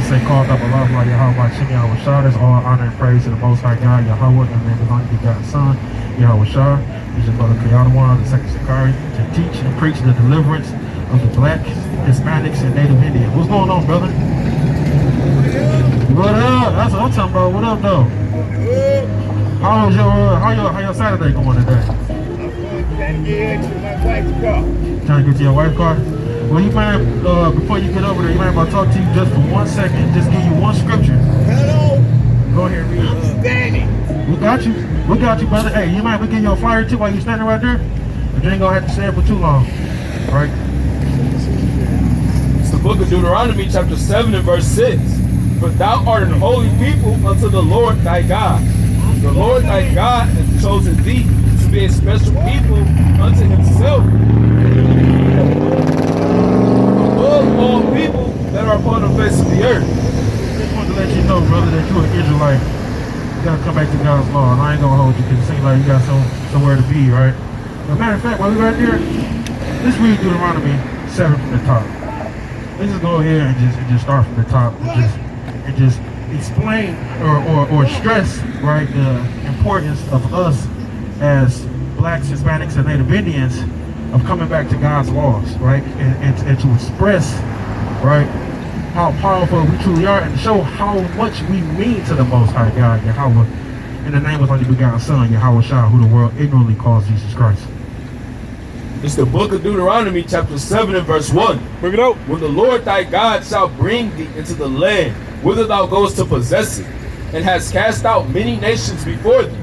say, called up Allah, Yahweh, Shemi, Yahweh Shah. There's all honor and praise to the Most High God, Yahweh, and then the only begotten Son, Yahweh Shah. He's your brother Kayanawan, the second Sakari, to teach and preach the deliverance of the black, Hispanics, and Native Indians. What's going on, brother? What up? That's what I'm talking about. What up, though? How your Saturday going today? Trying to get into my wife's car. Trying to get to your wife's car? Well, you mind, before you get over there, you mind if I talk to you just for 1 second, just give you one scripture? Hello. Go ahead and read it. I'm standing. We got you. We got you, brother. Hey, you mind if we give you a flyer too while you standing right there? But you ain't gonna have to say it for too long. All right? It's the book of Deuteronomy, chapter 7 and verse 6. For thou art an holy people unto the Lord thy God. The Lord thy God hath chosen thee to be a special people unto himself, above all people that are upon the face of the earth. Just wanted to let you know, brother, that you're an Israelite. You gotta come back to God's law, and I ain't gonna hold you because it seems like you got somewhere to be, right? As a matter of fact, while we right there, let's read Deuteronomy 7 from the top. Let's just go ahead and just start from the top and just explain or stress, right, the importance of us as blacks, Hispanics, and Native Indians of coming back to God's laws, right, and to express, right, how powerful we truly are and show how much we mean to the Most High God, Yahweh, in the name of only begotten Son, Yahweh Shah, who the world ignorantly calls Jesus Christ. It's the book of Deuteronomy, chapter 7 and verse 1. Bring it out. When the Lord thy God shall bring thee into the land whither thou goest to possess it, and hast cast out many nations before thee,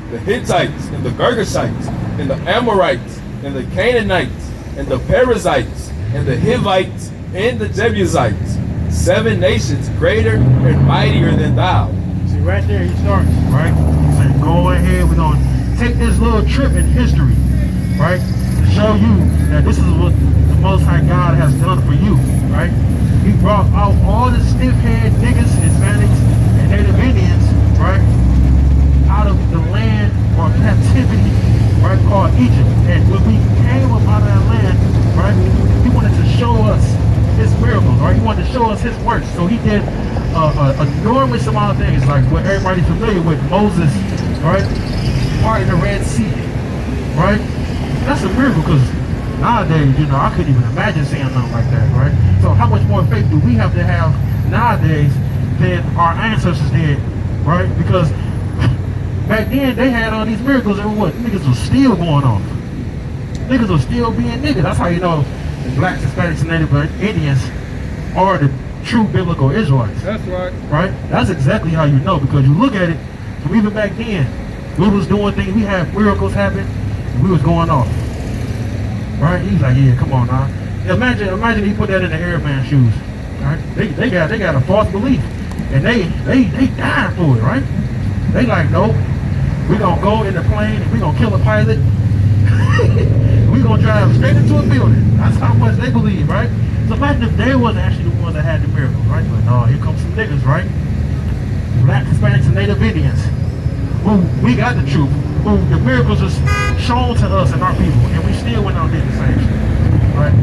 the Hittites, and the Girgashites, and the Amorites, and the Canaanites, and the Perizzites, and the Hivites, and the Jebusites, 7 nations greater and mightier than thou. See, right there he starts, right? So go ahead, we're going to take this little trip in history, right? To show you that this is what the Most High God has done for you, right? He brought out all the stiff-head niggas, Hispanics, and Native Indians, right? Out of the land or captivity, right, called Egypt. And when we came up out of that land, right, he wanted to show us his miracles, right? He wanted to show us his works. So he did an enormous amount of things, like what everybody's familiar with, Moses, right? Parting the Red Sea, right? That's a miracle because nowadays, you know, I couldn't even imagine seeing something like that, right? So how much more faith do we have to have nowadays than our ancestors did, right? Because back then, they had all these miracles and what? Niggas was still going off. Niggas was still being niggas. That's how you know the blacks, Hispanics, and Native Indians are the true biblical Israelites. That's right. Right? That's exactly how you know, because you look at it, from even back then, we was doing things, we had miracles happen, and we was going off. Right? He's like, yeah, come on now. Imagine he put that in the Arab man's shoes. Right? They got a false belief. And they died for it, right? They like, nope, we gonna go in the plane and we gonna kill a pilot. We gonna drive straight into a building. That's how much they believe, right? So imagine if they wasn't actually the ones that had the miracles, right? But no, here comes some niggas, right? Black, Hispanics, and Native Indians. Who we got the truth. Who the miracles are shown to us and our people, and we still went on doing the same shit, right?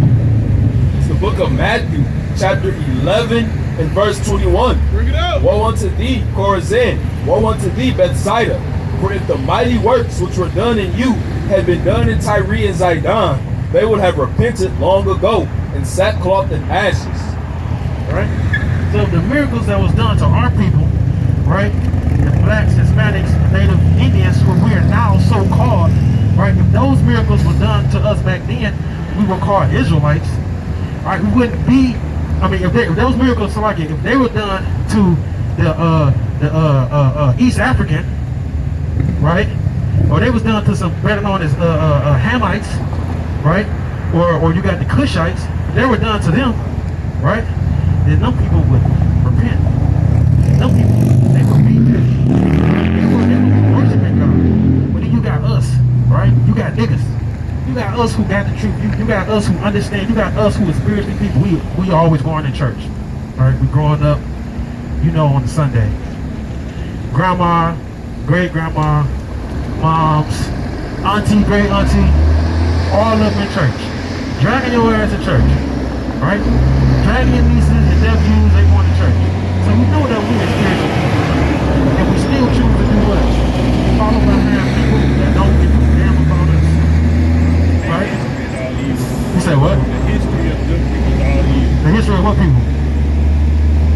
It's the book of Matthew, chapter 11 and verse 21. Bring it out. Woe unto thee, Chorazin! Woe unto thee, Bethsaida! For if the mighty works which were done in you had been done in Tyre and Zidon, they would have repented long ago in sackcloth and ashes. Right? So the miracles that was done to our people, right? The blacks, Hispanics, Native Indians, who we are now so called, right? If those miracles were done to us back then, we were called Israelites, right? We wouldn't be. I mean, if those miracles, so like if they were done to the East African, right? Or they was done to some better known as Hamites, right? Or you got the Cushites. If they were done to them, right? Then them people would repent. Them people, they would be worshiping God. But then you got us, right? You got niggas. You got us who got the truth. You got us who understand. You got us who are spiritually people. We always going to church, right? We growing up, you know, on Sunday. Grandma, great grandma, moms, auntie, great auntie, all of them in church. Dragging your ass to church, right? Dragging your nieces and nephews, they going to church. we know that we are spiritual. And we still choose to do what? Follow behind people that don't give a damn about us. Right? You say what? The history of good people is all evil. The history of what people?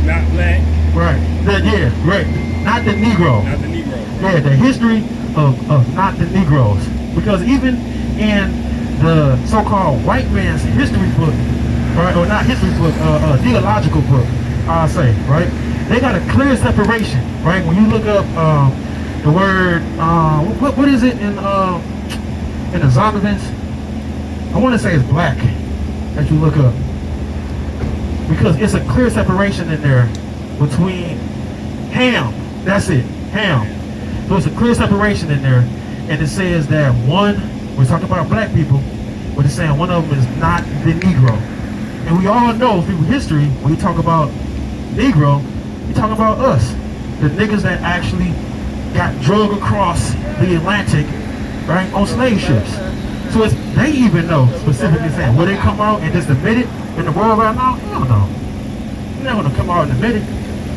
Not black. Right. Yeah, right. Not the Negro. Not the Negro. Yeah, the history of not the Negroes. Because even in the so-called white man's history book, right, or not history book, theological book, I'll say, right, they got a clear separation, right? When you look up the word, what is it in the Zondervan's? I want to say it's black that you look up. Because it's a clear separation in there between Ham, that's it, Ham. So it's a clear separation in there, and it says that one, we're talking about black people, but it's saying one of them is not the Negro. And we all know through history, when you talk about Negro, you talk about us, the niggas that actually got drug across the Atlantic, right, on slave ships. So it's, they even know specifically saying, will they come out and just admit it in the world right now? Hell no. They're not going to come out and admit it,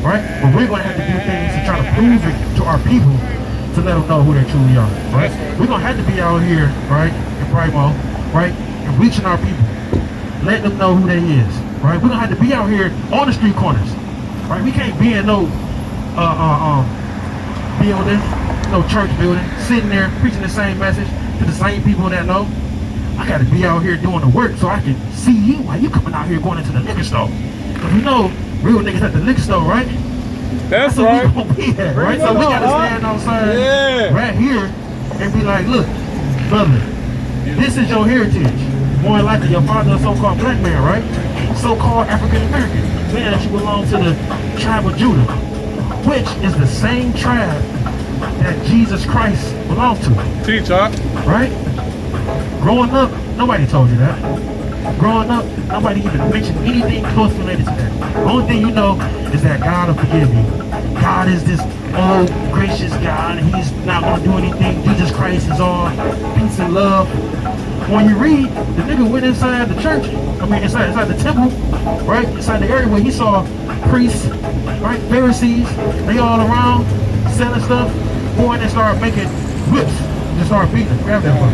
right? But we're going to have to do things to try to prove it to our people to let them know who they truly are, right? We're going to have to be out here, right, in Primo, right, and reaching our people, letting them know who they is, right? We're going to have to be out here on the street corners, right? We can't be in no building, no church building, sitting there preaching the same message to the same people that know. I got to be out here doing the work so I can see you while you coming out here going into the liquor store. Because you know, real niggas at the liquor store, right? That's right. right. We gonna be at, right? So we got to stand outside right here and be like, look, brother, this is your heritage. More than likely, your father is a so-called black man, right? So-called African American. Man, that you belong to the tribe of Judah, which is the same tribe that Jesus Christ belonged to. Teach, huh? Right? Growing up, nobody told you that. Growing up, nobody even mentioned anything close related to that. The only thing you know is that God will forgive you. God is this old, gracious God, and he's not going to do anything. Jesus Christ is all peace and love. When you read, the nigga went inside the church, inside the temple, right? Inside the area where he saw priests, right? Pharisees, they all around, selling stuff. Boy, they started making whips. Just started beating them. Grab that one.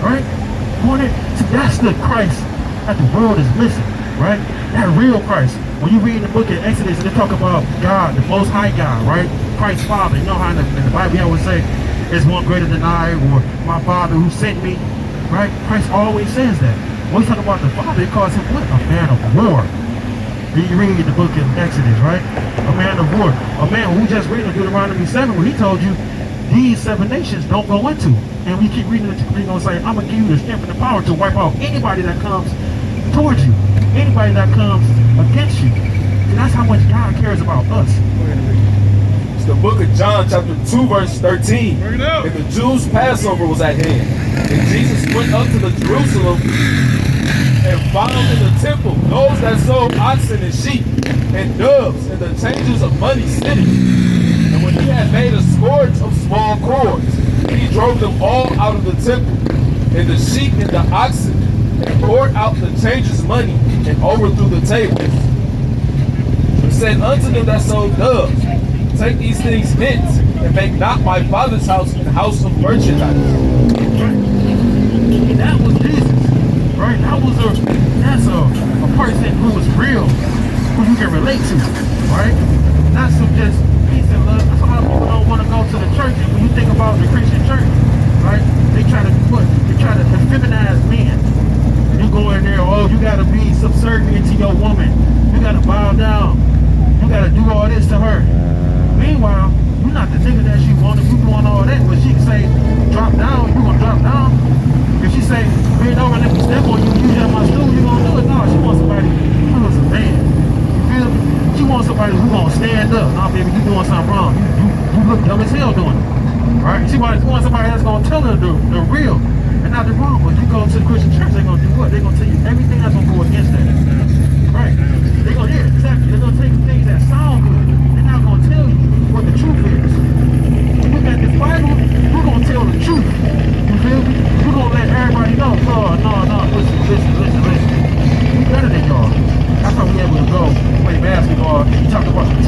Right? Boy, see, that's the Christ that the world is missing, right? That real Christ. When you read the book of Exodus, they talk about God, the Most High God, right? Christ's Father. You know how in the Bible you always say, "There's one greater than I," or "My Father who sent me," right? Christ always says that. When we talk about the Father, it calls him what? A man of war. You read the book of Exodus, right? A man of war. A man who just read in Deuteronomy 7 where he told you these 7 nations don't go into. And we keep reading it, he's going to say, I'm going to give you the strength and the power to wipe out anybody that comes towards you. Anybody that comes against you. And that's how much God cares about us. It's the book of John, chapter 2, verse 13. And the Jews' Passover was at hand. And Jesus went up to the Jerusalem and found in the temple those that sold oxen and sheep and doves and the changers of money sitting. And when he had made a scourge of small cords, he drove them all out of the temple, and the sheep and the oxen, and poured out the changers' money and overthrew the tables. And said unto them that sold doves, take these things hence, and make not my Father's house an house of merchandise. That was Jesus. Right? That's a person who is real, who you can relate to, right? Not some just peace and love. That's why people don't want to go to the church. And when you think about the Christian church, right? They try to feminize men. You go in there, oh, you gotta be subservient to your woman. You gotta bow down. You gotta do all this to her. Meanwhile, you're not the nigga that she wanted. You doing all that, but she can say, drop down, you gonna drop down. If she say, bend over and let me step on you, you have my stool, you gonna do it? No, she wants somebody who is a man. You feel me? She wants somebody who gonna stand up. Nah, baby, you doing something wrong. You look dumb as hell doing it. Right? She wants somebody that's gonna tell her the real and not the wrong. But you go to the Christian church, they're gonna do what? They're gonna tell you everything that's gonna go against that. Right? They're gonna, yeah, exactly. They're gonna take things that sound good. They're not gonna tell you what the truth is. When you look at this Bible, we're gonna tell the truth. You feel me? We're gonna let everybody know. No, listen. We better than y'all. That's how we able to go play basketball. You talk about the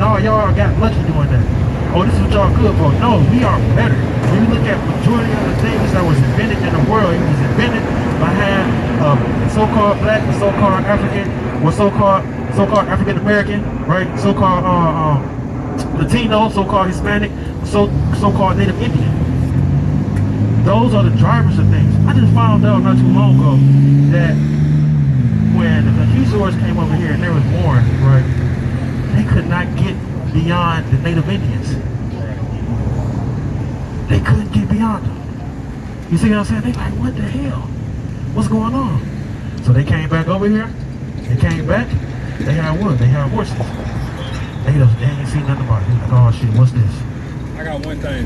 no, y'all got lucky doing that. Oh, this is what y'all good for. No, we are better. When you look at majority of the things that was invented in the world, it was invented by hand of so-called black, so-called African, or so-called African American, right? So-called Latino, so-called Hispanic, so-called Native Indian. Those are the drivers of things. I just found out not too long ago that when the conquistadors came over here and they was born, right, they could not get beyond the Native Indians. They couldn't get beyond them. You see what I'm saying? They like, what the hell? What's going on? So they came back over here. They came back. They had what? They had horses. They ain't seen nothing about it. Like, oh shit, what's this? I got one thing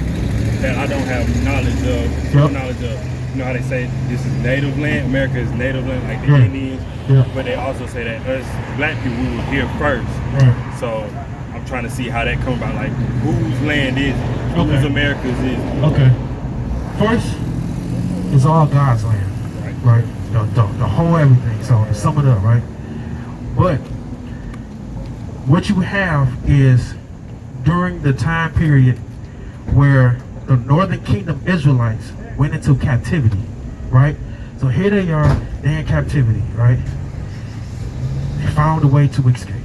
that I don't have knowledge of. Yep. Knowledge of. You know how they say this is native land? America is native land, like the Yeah. Indians. Yeah. But they also say that us black people, we were here first. Yeah. So I'm trying to see how that come about. Like, whose land is it? Okay. Whose America's is it? Okay. First, it's all God's land, right? The whole everything. So to sum it up, right? But what you have is during the time period where the Northern Kingdom Israelites went into captivity, right? So here they are, they're in captivity, right? They found a way to escape,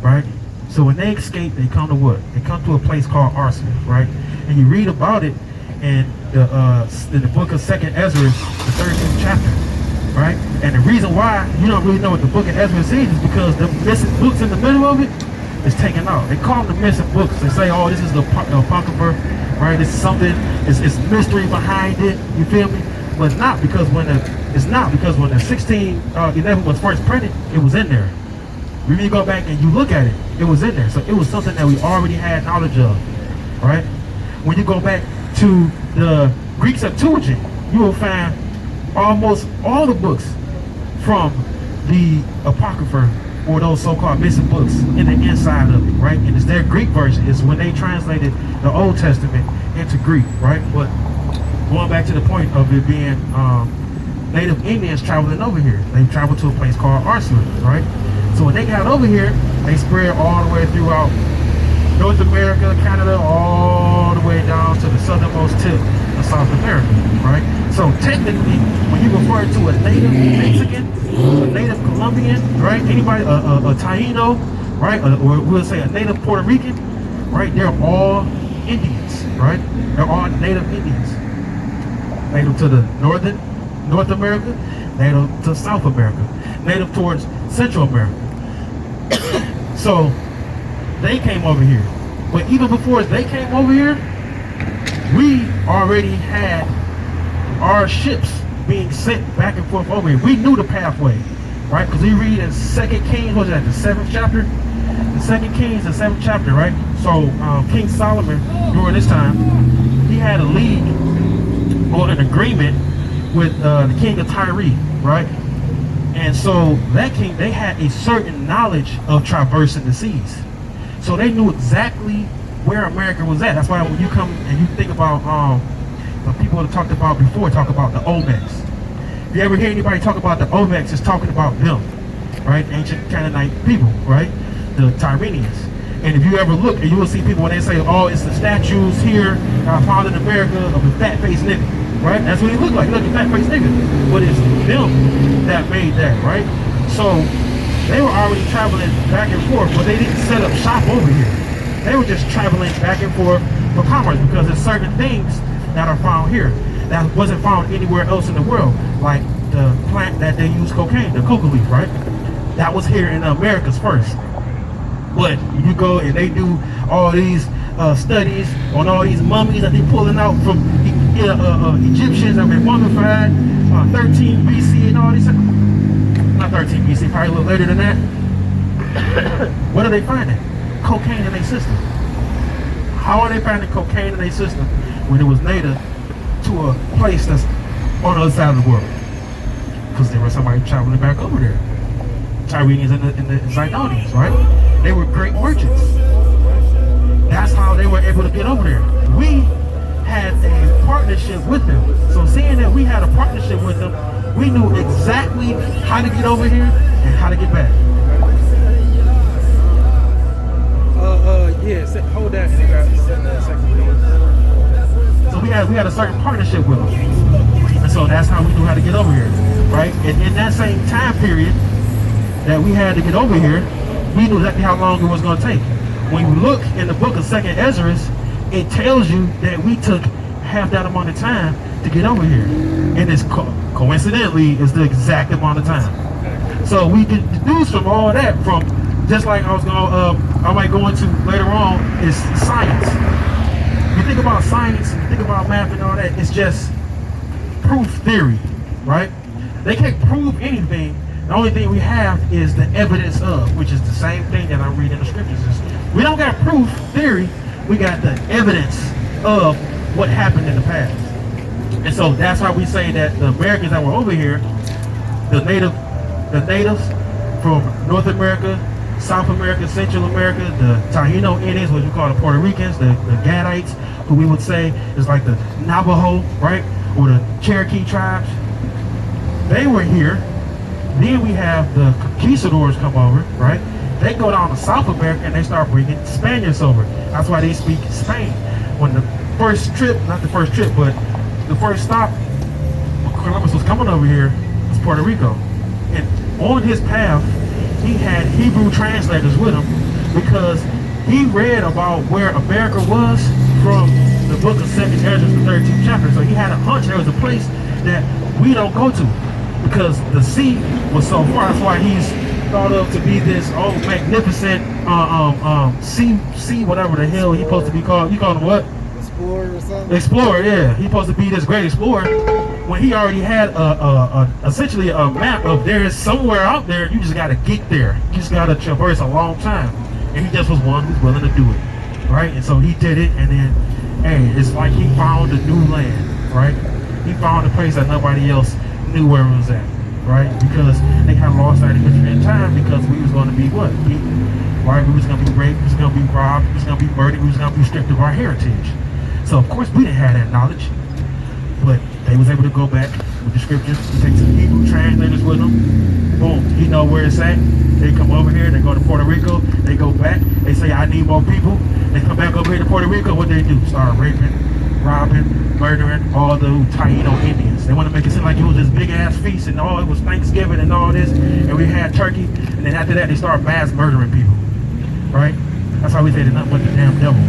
right? So when they escape, they come to what? They come to a place called Arsman, right? And you read about it in the book of 2nd Ezra, the 13th chapter, right? And the reason why you don't really know what the book of Ezra says is because the missing books in the middle of it is taken out. They call them the missing books. They say, oh, this is the Apocrypha, right? It's something, it's mystery behind it, you feel me? But it's not because when the 1611 was first printed, it was in there. When you go back and you look at it, it was in there. So it was something that we already had knowledge of, right? When you go back to the Greek Septuagint, you will find almost all the books from the Apocrypha or those so-called missing books in the inside of it, right? And it's their Greek version. It's when they translated the Old Testament into Greek, right? But going back to the point of it being Native Indians traveling over here, they traveled to a place called Arslan, right? So when they got over here, they spread all the way throughout North America, Canada, all the way down to the southernmost tip of South America, right? So technically, when you refer to a native Mexican, a native Colombian, right? Anybody, a Taino, right? Or we'll say a native Puerto Rican, right? They're all Indians, right? They're all native Indians. Native to the North America, native to South America, native towards Central America. So they came over here. But even before they came over here, we already had our ships being sent back and forth over here. We knew the pathway, right? Because we read in 2 Kings, what's that, the 7th chapter? The 2 Kings, the 7th chapter, right? So King Solomon, during this time, he had a league or an agreement with the king of Tyre, right? And so that king, they had a certain knowledge of traversing the seas. So they knew exactly where America was at. That's why when you come and you think about the people that talked about before, talk about the Olmecs. If you ever hear anybody talk about the Olmecs, it's talking about them, right? Ancient Canaanite people, right? The Tyrenians. And if you ever look, and you will see people when they say, oh, it's the statues here found in America of a fat-faced nigga, right? That's what he looked like. Look, a fat-faced nigga. But it's them that made that, right? So they were already traveling back and forth, but they didn't set up shop over here. They were just traveling back and forth for commerce because there's certain things that are found here that wasn't found anywhere else in the world, like the plant that they use cocaine, the coca leaf, right? That was here in the Americas first. But you go and they do all these studies on all these mummies that they pulling out from Egyptians that have been mummified, 13 BC and all these. Not 13 BC, probably a little later than that. What are they finding? Cocaine in their system. How are they finding cocaine in their system when it was native to a place that's on the other side of the world? Because there was somebody traveling back over there. Tyrenians and the Zidonians, right? They were great merchants. That's how they were able to get over there. We had a partnership with them. So seeing that we had a partnership with them, we knew exactly how to get over here and how to get back. Yeah, hold that and grab the second page. So we had a certain partnership with them. And so that's how we knew how to get over here, right? And in that same time period that we had to get over here, we knew exactly how long it was going to take. When you look in the book of 2nd Ezra, it tells you that we took half that amount of time to get over here. And it's coincidentally, it's the exact amount of time. So we can deduce from all that, from just like I might go into later on, is science. You think about science, you think about math and all that, it's just proof theory, right? They can't prove anything. The only thing we have is the evidence of, which is the same thing that I read in the scriptures. We don't got proof theory, we got the evidence of what happened in the past. And so that's why we say that the Americans that were over here, the natives from North America, South America, Central America, the Taino Indians, what you call the Puerto Ricans, the Gadites, who we would say is like the Navajo, right? Or the Cherokee tribes. They were here. Then we have the conquistadors come over, right? They go down to South America and they start bringing Spaniards over. That's why they speak Spain. When the first trip, not the first trip, but the first stop, when Columbus was coming over here, was Puerto Rico. And on his path, he had Hebrew translators with him because he read about where America was from the book of 2nd Ezra, the 13th chapter. So he had a hunch there was a place that we don't go to because the sea was so far. That's why he's thought of to be this magnificent sea whatever the hell he's supposed to be called. You call him what? Explorer or something? Explorer, yeah. He's supposed to be this great explorer when he already had essentially a map of there is somewhere out there. You just got to get there. You just got to traverse a long time. And he just was one who's willing to do it, right? And so he did it, and then, hey, it's like he found a new land, right? He found a place that nobody else knew where it was at, right? Because they had lost that history in time because we was going to be what? Beaten, right? We was going to be raped, we was going to be robbed, we was going to be murdered, we was going to be stripped of our heritage. So of course we didn't have that knowledge, but they was able to go back with the scriptures. He takes some Hebrew translators with them. Boom, he know where it's at. They come over here, they go to Puerto Rico, they go back, they say I need more people. They come back over here to Puerto Rico, what they do? Start raping, robbing, murdering all the Taino Indians. They want to make it seem like it was this big ass feast and all it was Thanksgiving and all this, and we had turkey, and then after that they start mass murdering people. Right? That's why we say they're nothing but the damn devil.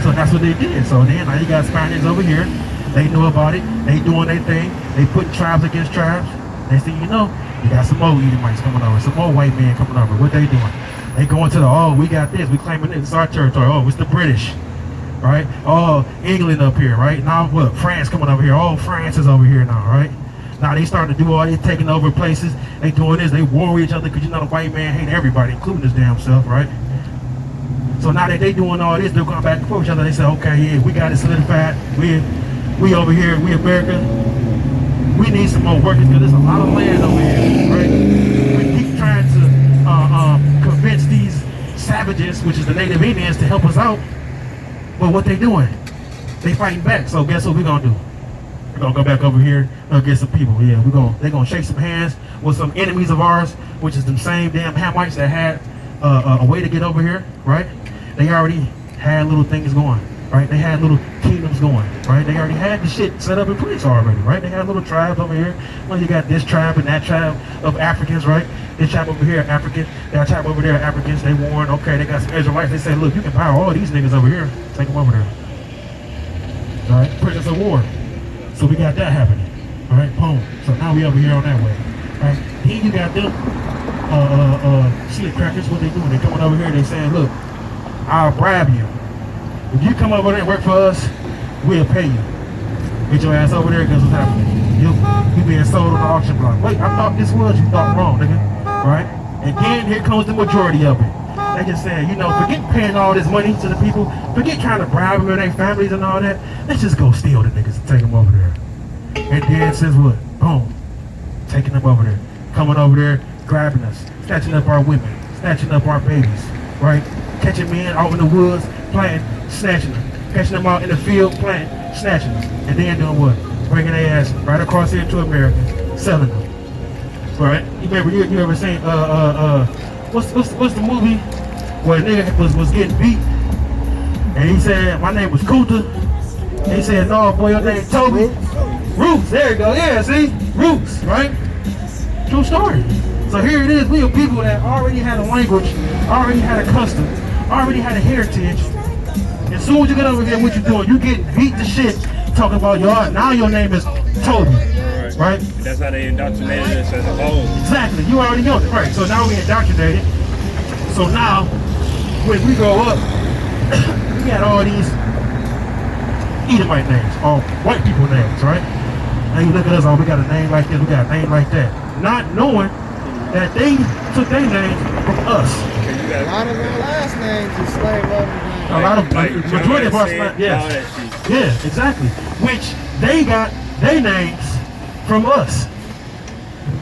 So that's what they did. So then now you got Spaniards over here. They knew about it. They doing their thing. They put tribes against tribes. Next thing you know, you got some more Edomites coming over, some more white men coming over. What they doing? They going to the, oh, we got this. We claiming this. It's our territory. Oh, it's the British. Right? Oh, England up here, right? Now what? France coming over here. Oh, France is over here now, right? Now they starting to do all this, taking over places. They doing this. They war with each other because you know the white man hate everybody, including his damn self, right? So now that they doing all this, they're going back and forth with each other. They say, okay, yeah, we got it solidified. We over here, we America. We need some more workers because there's a lot of land over here, right? We keep trying to convince these savages, which is the native Indians, to help us out. But what they doing? They fighting back. So guess what we're gonna do? We're gonna go back over here and get some people. Yeah, they're gonna shake some hands with some enemies of ours, which is them same damn Hamites that had a way to get over here, right? They already had little things going, right? They had little kingdoms going, right? They already had the shit set up in place already, right? They had little tribes over here. Well, you got this tribe and that tribe of Africans, right? This tribe over here, African. That tribe over there, Africans. They warned, okay, they got some Israelites. They said, look, you can power all these niggas over here. Take them over there. All right, prisoners of war. So we got that happening. All right, boom. So now we over here on that way. All right, then you got them slick crackers. What they doing? They coming over here. They saying, look, I'll bribe you. If you come over there and work for us, we'll pay you. Get your ass over there because what's happening? You being sold on the auction block. Wait, I thought this was. You thought wrong, nigga. Right? And then here comes the majority of it. They just saying, you know, forget paying all this money to the people. Forget trying to bribe them and their families and all that. Let's just go steal the niggas and take them over there. And then says what? Boom. Taking them over there. Coming over there, grabbing us. Snatching up our women. Snatching up our babies. Right? Catching men out in the woods, playing, snatching them. Catching them out in the field, playing, snatching them. And then doing what? Bringing their ass right across here to America. Selling them. Right? You remember, you ever seen, what's the movie where a nigga was getting beat, and he said, my name was Kunta. He said, no, boy, your name Toby. Roots, there you go. Yeah, see? Roots, right? True story. So here it is. We are people that already had a language, already had a custom, already had a heritage. As soon as you get over here, what you doing? You get beat to shit talking about y'all. Now your name is Toby, right? That's how they indoctrinated us as a whole. Exactly. You already know it, right? So now we indoctrinated. So now, when we grow up, we got all these Edomite names, all white people names, right? Now you look at us, oh, we got a name like this, we got a name like that. Not knowing that they took their names from us. A lot of their last names is slave owners. A lot of, like majority of our, yes. Yeah, exactly. Which they got their names from us.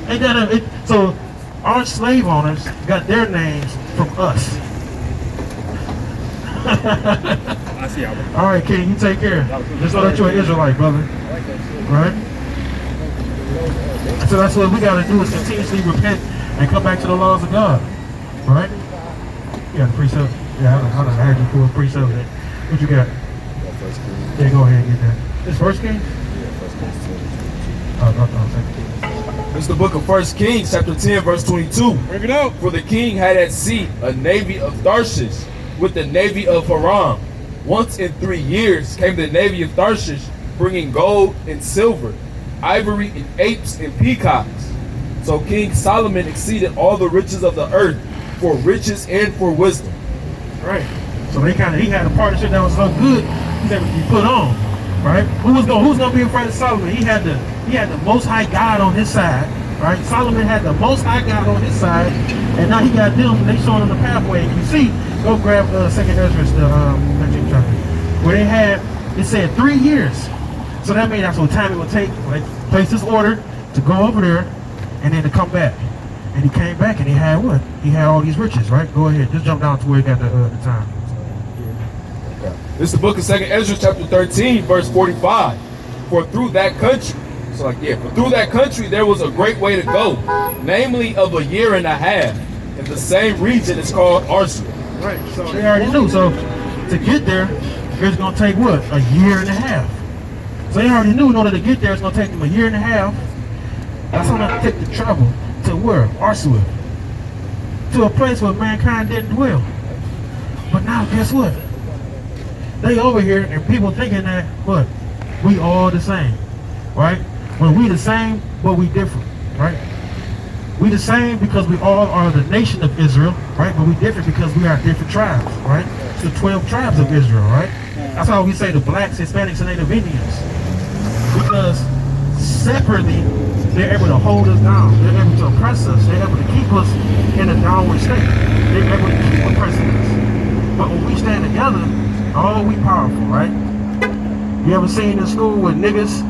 And then, so our slave owners got their names from us. I see how. All right, King, you take care. Just know that you're an Israelite, brother. Right? So that's what we got to do, is continuously repent and come back to the laws of God. Right? You got the precept? Yeah, I had you for a precept. What you got? Yeah, go ahead and get that. This First King? It's the book of 1 Kings, chapter 10, verse 22. Bring it out. For the king had at sea a navy of Tarshish with the navy of Haram. Once in 3 years came the navy of Tarshish, bringing gold and silver, ivory and apes and peacocks. So King Solomon exceeded all the riches of the earth for riches and for wisdom. Right. So he had a partnership that was so good, he never be put on. Right? Who's gonna be afraid of Solomon? He had the Most High God on his side. Right? Solomon had the Most High God on his side, and now he got them. And they showing him the pathway. And you see, go grab Second Ezra, where they had, it said 3 years. So that means that's what time it would take. Like, place this order to go over there, and then to come back. And he came back, and he had what? He had all these riches. Right? Go ahead, just jump down to where he got the time. This is the book of 2 Ezra, chapter 13, verse 45. For through that country, for through that country there was a great way to go, namely of 1.5 years, and the same region is called Arsua. Right, so they already knew. So to get there, it's gonna take what? 1.5 years. So they already knew in order to get there, it's gonna take them 1.5 years. That's how long it take to travel to where? Arsua. To a place where mankind didn't dwell. But now, guess what? They over here and people thinking that, what? We all the same, right? When we the same, but we different, right? We the same because we all are the nation of Israel, right? But we different because we are different tribes, right? It's the 12 tribes of Israel, right? That's how we say the blacks, Hispanics, and Native Indians. Because separately, they're able to hold us down. They're able to oppress us. They're able to keep us in a downward state. They're able to keep oppressing us. But when we stand together, oh, we powerful, right? You ever seen in school where niggas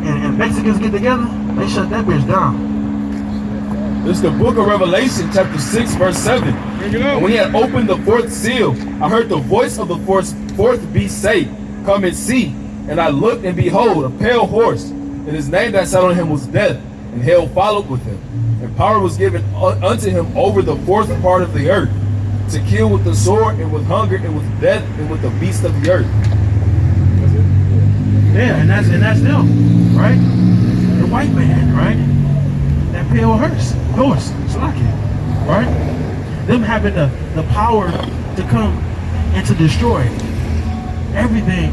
and Mexicans get together? They shut that bitch down. This is the book of Revelation, chapter 6, verse 7. And when he had opened the fourth seal, I heard the voice of the fourth beast say, Come and see. And I looked, and behold, a pale horse, and his name that sat on him was Death, and hell followed with him. And power was given unto him over the fourth part of the earth, to kill with the sword, and with hunger, and with death, and with the beasts of the earth. Yeah, and that's them, right? The white man, right? That pale horse, right? Them having the power to come and to destroy everything,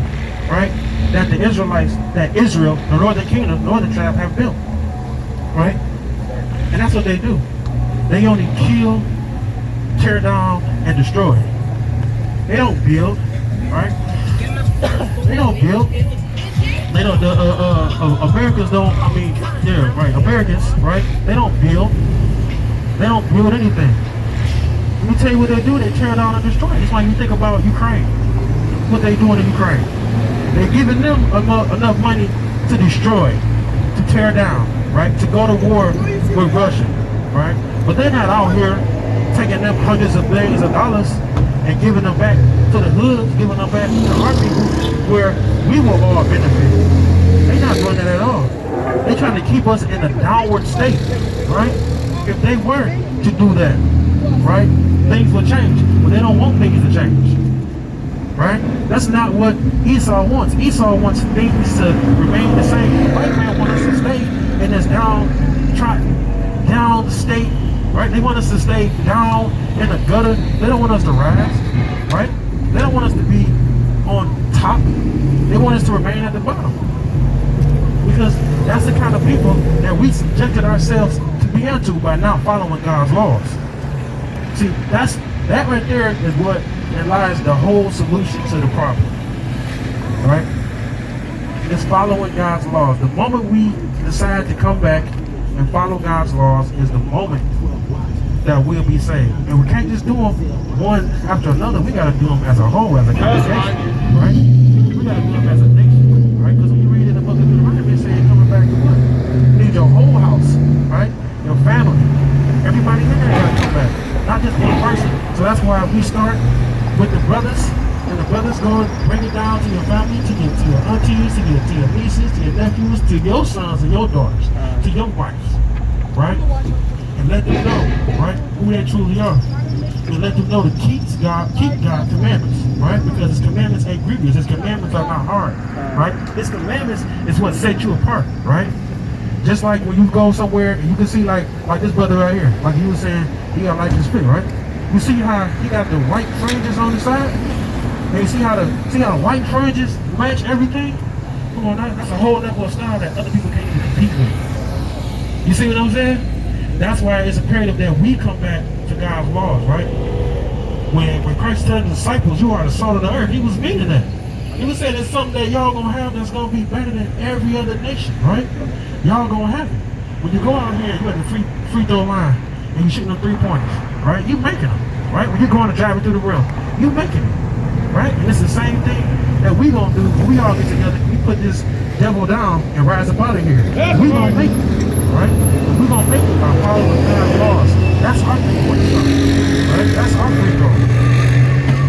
right? That the Israelites, that Israel, the northern kingdom, northern tribe have built, right? And that's what they do. They only kill, tear down, and destroy. They don't build, right? They don't build. They don't. Americans don't. I mean, yeah, right. Americans, right? They don't build. They don't build anything. Let me tell you what they do. They tear down and destroy. That's why you think about Ukraine. What they doing in Ukraine? They're giving them enough money to destroy, to tear down, right? To go to war with Russia, right? But they're not out here taking them hundreds of billions of dollars and giving them back to the hoods, giving them back to our people where we will all benefit. They're not doing that at all. They're trying to keep us in a downward state, right? If they were to do that, right? things will change. But they don't want things to change. Right? That's not what Esau wants. Esau wants things to remain the same. The white man wants us to stay in this down state. Right? They want us to stay down in the gutter. They don't want us to rise. Right? They don't want us to be on top. They want us to remain at the bottom. Because that's the kind of people that we subjected ourselves to be into by not following God's laws. See, that right there is what lies the whole solution to the problem. Right? It's following God's laws. The moment we decide to come back and follow God's laws is the moment that we'll be saved. And we can't just do them one after another. We got to do them as a whole, as a congregation. Right? We got to do them as a nation. Right? Because when you read in the book of Deuteronomy, it says you're coming back to what? You need your whole house. Right? Your family. Everybody in there got to come back. Not just one person. So that's why we start with the brothers, and the brothers go and bring it down to your family, to your aunties, to your nieces, to your nephews, to your sons and your daughters, to your wives, right? And let them know, right, who they truly are. And let them know to keep God's commandments, right? Because His commandments ain't grievous. His commandments are not hard, right? His commandments is what set you apart, right? Just like when you go somewhere and you can see like this brother right here, like he was saying, he got like his spirit, right? You see how he got the white fringes on the side? And you see how the white fringes match everything? Come on, that's a whole level of style that other people can't even compete with. You see what I'm saying? That's why it's imperative that we come back to God's laws, right? When Christ told the disciples, you are the salt of the earth, He was meaning that. He was saying there's something that y'all gonna have that's gonna be better than every other nation, right? Y'all gonna have it. When you go out here, you at the free throw line and you shooting them 3-pointers, right? You making them, right? When you're going to driving through the rim, you making it, right? And it's the same thing that we gonna do when we all get together. We put this devil down and rise up out of here. We gonna make it, right? We gonna make it by following God's laws. That's our 3-point shot, right? That's our free throw.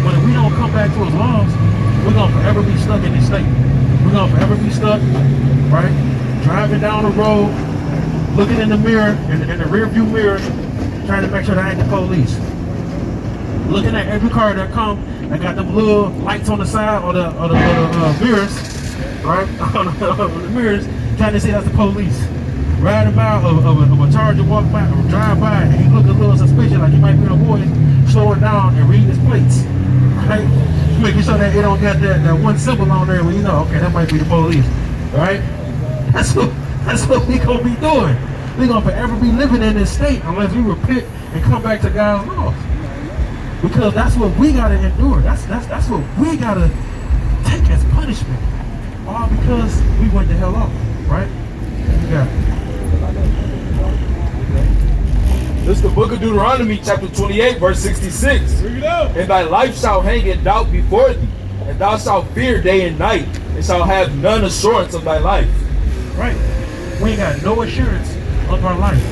But if we don't come back to His laws, we're gonna forever be stuck in this state. We're gonna forever be stuck, right? Driving down the road, looking in the mirror, in the rear view mirror, trying to make sure that ain't the police. Looking at every car that come, that got them little lights on the side or the mirrors, right? on the mirrors, trying to see that's the police. Riding by of a Charger walk by or drive by, and he look a little suspicious, like he might be a boy, slowing down and reading his plates, right? Making sure that it don't got that one symbol on there where you know, okay, that might be the police, right? That's what we gonna be doing. We gonna forever be living in this state unless we repent and come back to God's laws. Because that's what we gotta endure. That's what we gotta take as punishment. All because we went the hell off, right? You got it. This is the book of Deuteronomy, chapter 28, verse 66. Bring it up. And thy life shall hang in doubt before thee, and thou shalt fear day and night, and shalt have none assurance of thy life. Right. We ain't got no assurance of our life.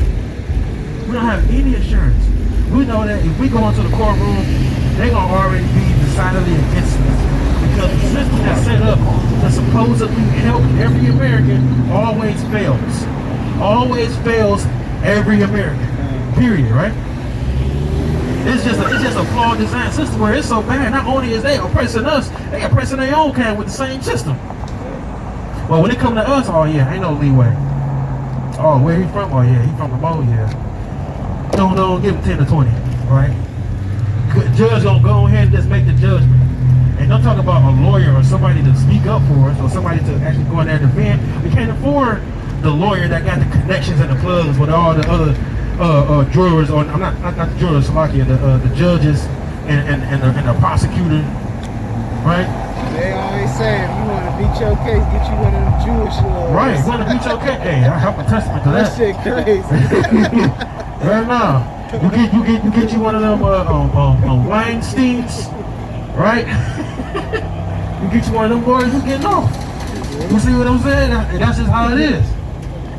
We don't have any assurance. We know that if we go into the courtroom, they're going to already be decidedly against us. Because the system that's set up to supposedly help every American always fails. Always fails every American. Period, right? It's just a flawed design system where it's so bad. Not only is they oppressing us, they oppressing their own kind with the same system. Well, when it come to us, oh yeah, ain't no leeway. Oh, where he from? Oh yeah, he from the mall, yeah. Don't give him 10 to 20, right? Judge gonna go ahead and just make the judgment. And don't talk about a lawyer or somebody to speak up for us or somebody to actually go in there and defend. We can't afford the lawyer that got the connections and the plugs with all the other jurors, or I'm not the jurors, Slovakia, the judges and the prosecutor, right? They always say if you want to beat your case, get you one of them Jewish lawyers. Right, you want to beat your case? Hey, I have a testament to that. That shit crazy. Right now, you get you one of them Weinsteins, right? You get you one of them boys, you getting off. You see what I'm saying? That's just how it is.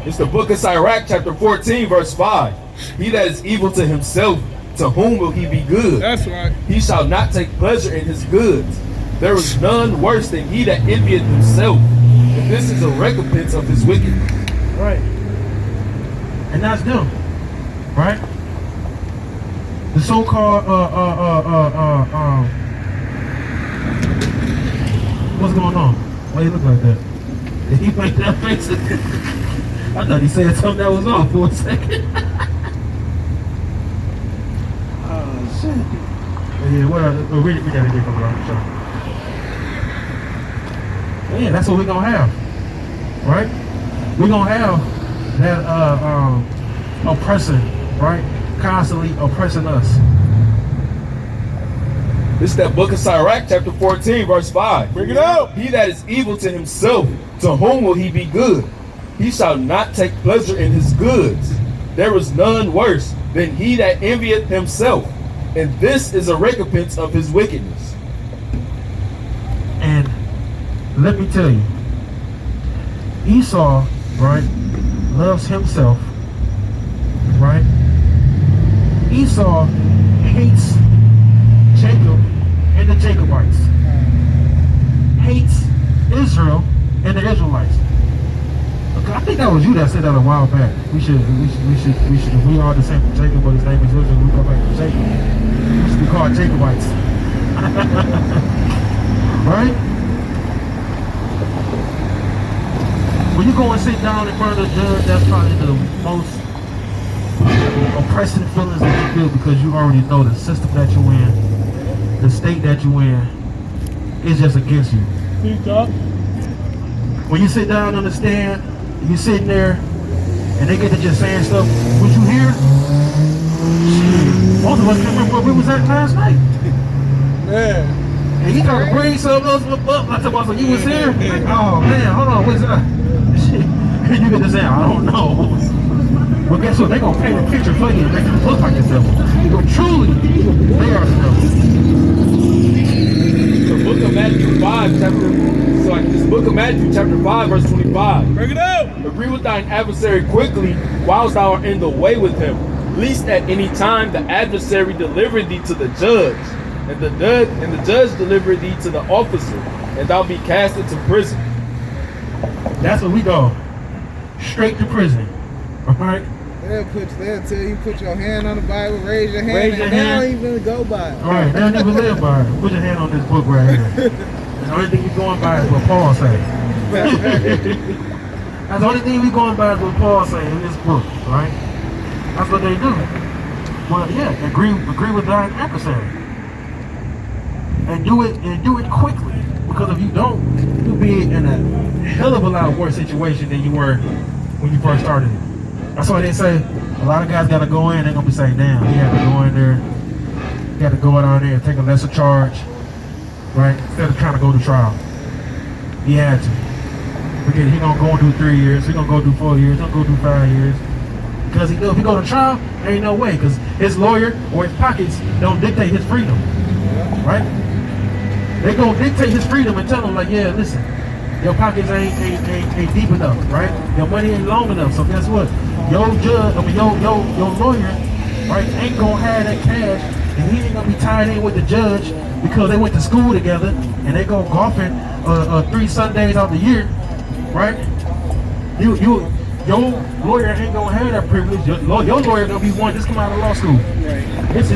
It's the book of Sirach, chapter 14, verse 5. He that is evil to himself, to whom will he be good? That's right. He shall not take pleasure in his goods. There is none worse than he that envieth himself, and this is a recompense of his wickedness. Right. And that's them. Right? the so-called what's going on? Why you look like that? Did he make that face? I thought he said something that was off for a second. Oh shit. Yeah, we gotta get from around the show. Yeah, that's what we're gonna have, right? We're gonna have that oppressor, right? Constantly oppressing us. This is that book of Sirach, chapter 14, verse 5. Bring it out. He that is evil to himself, to whom will he be good? He shall not take pleasure in his goods. There is none worse than he that envieth himself, and this is a recompense of his wickedness. And let me tell you, Esau, right, loves himself, right? Esau hates Jacob and the Jacobites, hates Israel and the Israelites. Okay, I think that was you that said that a while back. We should, if we are the same Jacob, but his name is Israel, we go back to Jacob. We should be called Jacobites. Right? When you go and sit down in front of the judge, that's probably the most oppressive feelings that you feel, because you already know the system that you're in, the state that you're in, is just against you. When you sit down on the stand, you sitting there, and they get to just saying stuff, what you hear? Shit, most of us can't remember where we was at last night. Man. And he trying to bring something else up. I told myself, you was here? Like, oh man, hold on, what's that? Shit. And you get to say, I don't know. Well, guess what? They're going to paint a picture for you and make you look like yourself. But truly, they are the devil. The book of Matthew 5, this book of Matthew, chapter 5, verse 25. Bring it out. Agree with thine adversary quickly, whilst thou art in the way with him, lest at any time the adversary deliver thee to the judge, and the judge deliver thee to the officer, and thou be cast into prison. That's where we go. Straight to prison. Alright? They'll tell you put your hand on the Bible, raise your hand, Raise your and they hand. don't even go by it. Alright, they don't even live by it. Put your hand on this book right here. And the only thing you're going by is what Paul say. That's the only thing we're going by is what Paul say in this book, right? That's what they do. Well, yeah, agree with thine adversary. And do it quickly. Because if you don't, you'll be in a hell of a lot worse situation than you were when you first started it. That's why they say a lot of guys got to go in. They're gonna be saying, "Damn, he had to go in there. He had to go down there and take a lesser charge, right? Instead of trying to go to trial, he had to. Because he gonna go and do 3 years. He gonna go do 4 years. He gonna go do 5 years. Because he know if he go to trial, there ain't no way. Because his lawyer or his pockets don't dictate his freedom, right? They gonna dictate his freedom and tell him like, yeah, listen, your pockets ain't deep enough, right? Your money ain't long enough. So guess what? Your lawyer, right, ain't gonna have that cash, and he ain't gonna be tied in with the judge because they went to school together and they go golfing 3 Sundays out the year, right? Your lawyer ain't gonna have that privilege. Your lawyer gonna be one just come out of law school. Right. This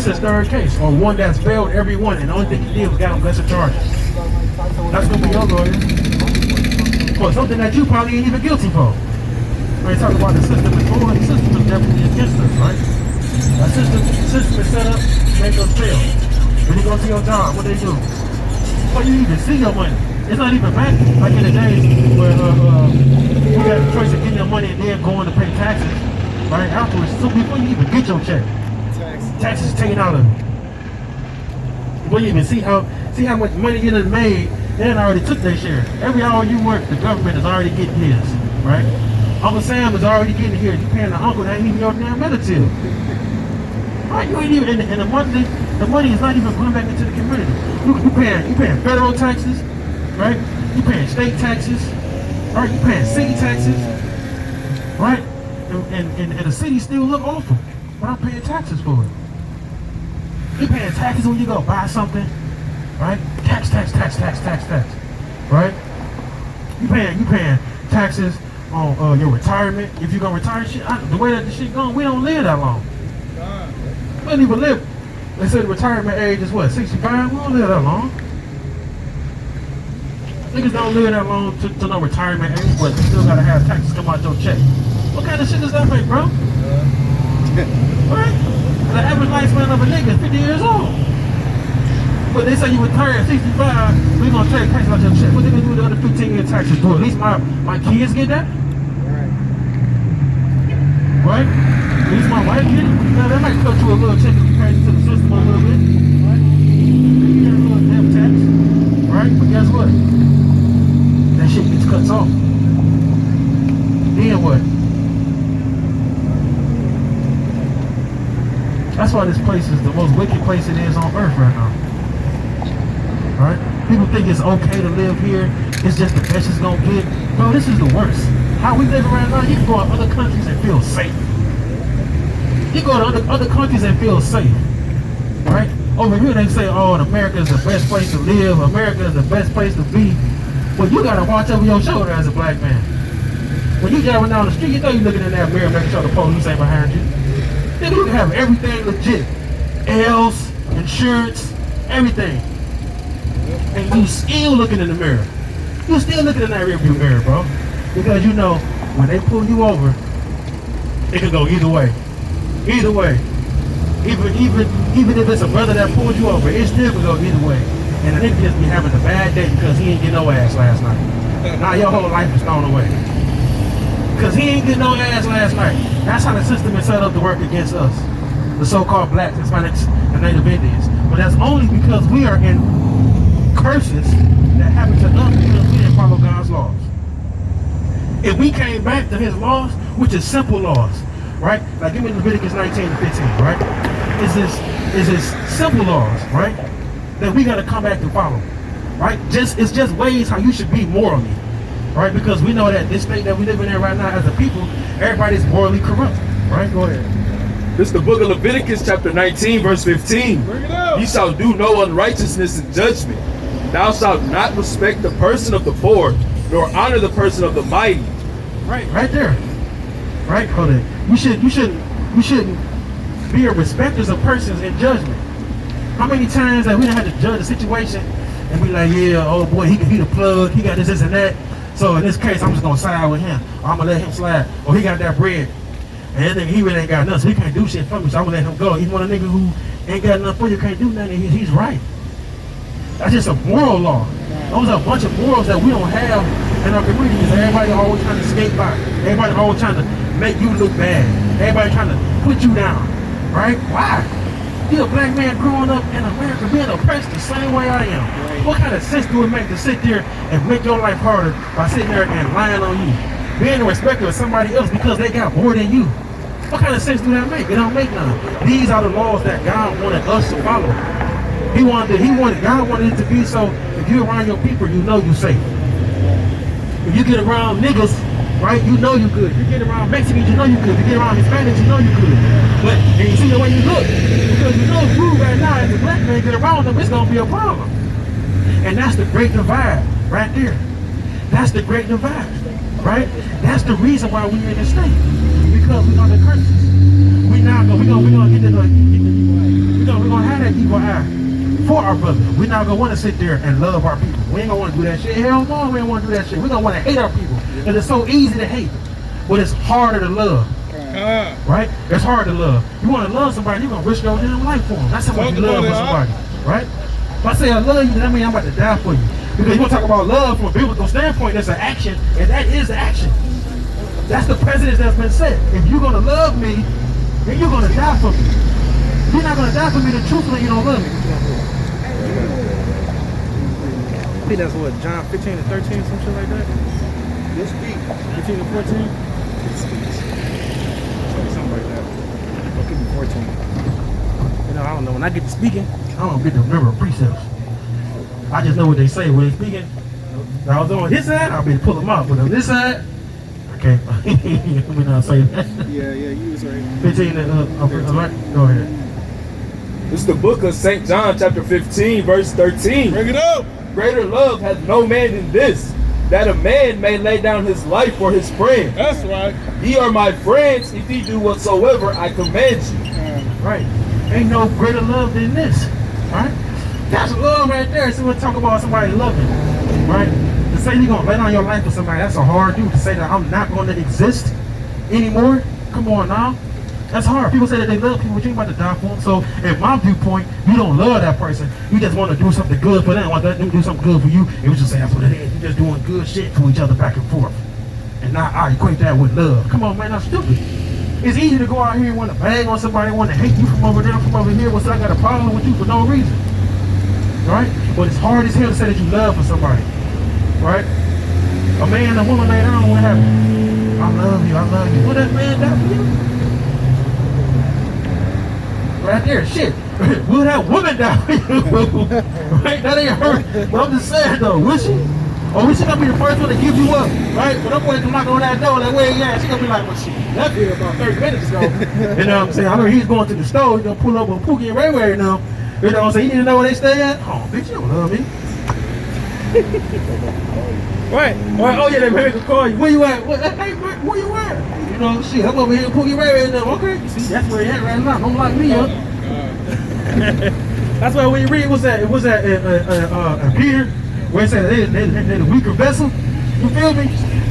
is third case, or one that's failed every one, and the only thing he did was got him lesser charges. That's gonna be your lawyer for something that you probably ain't even guilty for. When you talk about the system, the system is definitely against us, right? That system is set up to make us fail. When you go to your job, what they do? Before you even see your money, it's not even back like in the days where you got the choice of getting your money and then going to pay taxes, right? Afterwards, so before you even get your check, taxes taken out of it. Before you even see how much money you done made, they done already took their share. Every hour you work, the government is already getting his, right? Uncle Sam is already getting here. You paying the uncle that ain't even your damn relative. Right? You ain't even, and the money is not even going back into the community. You paying federal taxes, right? You paying state taxes, right? You paying city taxes, right? And the city still look awful, but I'm paying taxes for it. You paying taxes when you go buy something, right? Tax, right? You paying taxes on your retirement. If you're gonna retire, shit, the way that the shit going, we don't live that long. We don't even live. They said the retirement age is what, 65? We don't live that long. Niggas don't live that long to no retirement age, but you still gotta have taxes come out your check. What kind of shit does that make, bro? Right? The average lifespan of a nigga is 50 years old. But they say you retire at 65, we gonna take taxes out your check. What they gonna do with the other 15 year taxes? Do at least my kids get that? Right? At least my wife get it. Now that might cut you a little check if you pay into the system a little bit. Right? You get a little damn tax. Right? But guess what? That shit gets cut off. Then what? That's why this place is the most wicked place it is on earth right now. Right? People think it's okay to live here. It's just the best it's gonna get. Bro, this is the worst. How we live right now, you can go to other countries and feel safe. You go to other countries and feel safe. Right? Over here they say, oh, America is the best place to live. America is the best place to be. Well, you gotta watch over your shoulder as a black man. When you driving down the street, you know you're looking in that mirror, making sure the police ain't behind you. Then you can have everything legit. L's, insurance, everything. And you still looking in the mirror. You still looking in that rearview mirror, bro. Because you know, when they pull you over, it can go either way. Either way. Even if it's a brother that pulled you over, it still can go either way. And a nigga just be having a bad day because he ain't get no ass last night. Now your whole life is thrown away. Because he ain't get no ass last night. That's how the system is set up to work against us. The so-called blacks, Hispanics, and Native Indians. But that's only because we are in curses that happen to us because we didn't follow God's laws. If we came back to his laws, which is simple laws, right? Like give me Leviticus 19 and 15, right? Is this simple laws, right? That we gotta come back and follow. Right? It's just ways how you should be morally. Right? Because we know that this state that we live in right now as a people, everybody's morally corrupt. Right? Go ahead. This is the book of Leviticus chapter 19 verse 15. Bring it out. Ye shall do no unrighteousness in judgment. Thou shalt not respect the person of the poor, nor honor the person of the mighty. Right there. Right? Hold it. We shouldn't be a respecters of persons in judgment. How many times have we had to judge a situation and be like, yeah, oh boy, he the plug, he got this and that. So in this case, I'm just gonna side with him. Or I'm gonna let him slide. Or he got that bread. And then he really ain't got nothing, so he can't do shit for me, so I'm gonna let him go. Even when a nigga who ain't got nothing for you can't do nothing, he's right. That's just a moral law. Those are a bunch of morals that we don't have in our communities. Everybody always trying to skate by. Everybody always trying to make you look bad. Everybody trying to put you down. Right? Why? You're a black man growing up in America being oppressed the same way I am. Right. What kind of sense do it make to sit there and make your life harder by sitting there and lying on you? Being a respecter of somebody else because they got more than you. What kind of sense do that make? It don't make none. These are the laws that God wanted us to follow. God wanted it to be so if you're around your people, you know you're safe. If you get around niggas, right, you know you're good. If you get around Mexicans, you know you're good. If you get around Hispanics, you know you're good. But and you see the way you look, because you know you right now as a black man get around them, it's gonna be a problem. And that's the great divide right there. That's the great divide, right? That's the reason why we're in this state. Because we know the curses. We're gonna get the evil eye. We're gonna have that evil eye for our brother. We're not gonna want to sit there and love our people. We ain't gonna want to do that shit. Hell no, we ain't want to do that shit. We're gonna want to hate our people. And it's so easy to hate, but it's harder to love. Right? It's hard to love. You want to love somebody, you're gonna risk your damn life for them. That's how much you love for somebody. Right? If I say I love you, then that means I'm about to die for you. Because you want to talk about love from a biblical standpoint, there's an action, and that is the action. That's the precedent that's been set. If you're gonna love me, then you're gonna die for me. If you're not gonna die for me, then truthfully you don't love me. I think that's what, John 15 and 13, some shit like that? This week. 15 and 14? Something like that. Or could be 14. You know, I don't know. When I get to speaking, I don't get to remember precepts. I just know what they say when they're speaking. If I was on his side, I'll be able to pull them out. But on this side, I can't. Let me not say that. Yeah, you was right. 15 and right? Go ahead. This is the book of St. John chapter 15 verse 13. Bring it up. Greater love hath no man than this, that a man may lay down his life for his friend. That's right. Ye are my friends if ye do whatsoever I command you. Right. Ain't no greater love than this, right? That's love right there. So we're talking about somebody loving, right? To say you're gonna lay down your life for somebody, that's a hard dude. To say that I'm not gonna exist anymore, come on now. That's hard. People say that they love people, but you ain't about to die for them. So, in my viewpoint, you don't love that person. You just want to do something good for them. Want them to do something good for you. And we just say that's what it is. You're just doing good shit to each other back and forth. And now I equate that with love. Come on, man, that's stupid. It's easy to go out here and want to bang on somebody, want to hate you from over there, from over here. What's I got a problem with you for no reason, right? But it's hard as hell to say that you love for somebody, right? A man and a woman lay down, what happened? I love you, I love you. What that man die for you? Right there, shit. Will that woman die for you? Right? That ain't her. But I'm just saying though, will she? Or will she gonna be the first one to give you up? Right? When I'm going to knock on that door, like, where you at? She gonna be like, well, shit, left here about 30 minutes ago. You know what I'm saying? I know he's going to the store, he's gonna pull up with Pookie and Ray Ray now. You know what I'm saying? You need to know where they stay at? Oh, bitch, you don't love me. Right. Oh yeah, they maybe could call you. Where you at? Hey, where you at? You know, shit, I'm over here with Pookie Ray Ray now. Okay. See, that's where he at right now. Don't like me, huh? That's why when you read, what's that Peter, where it said they the weaker vessel. You feel me?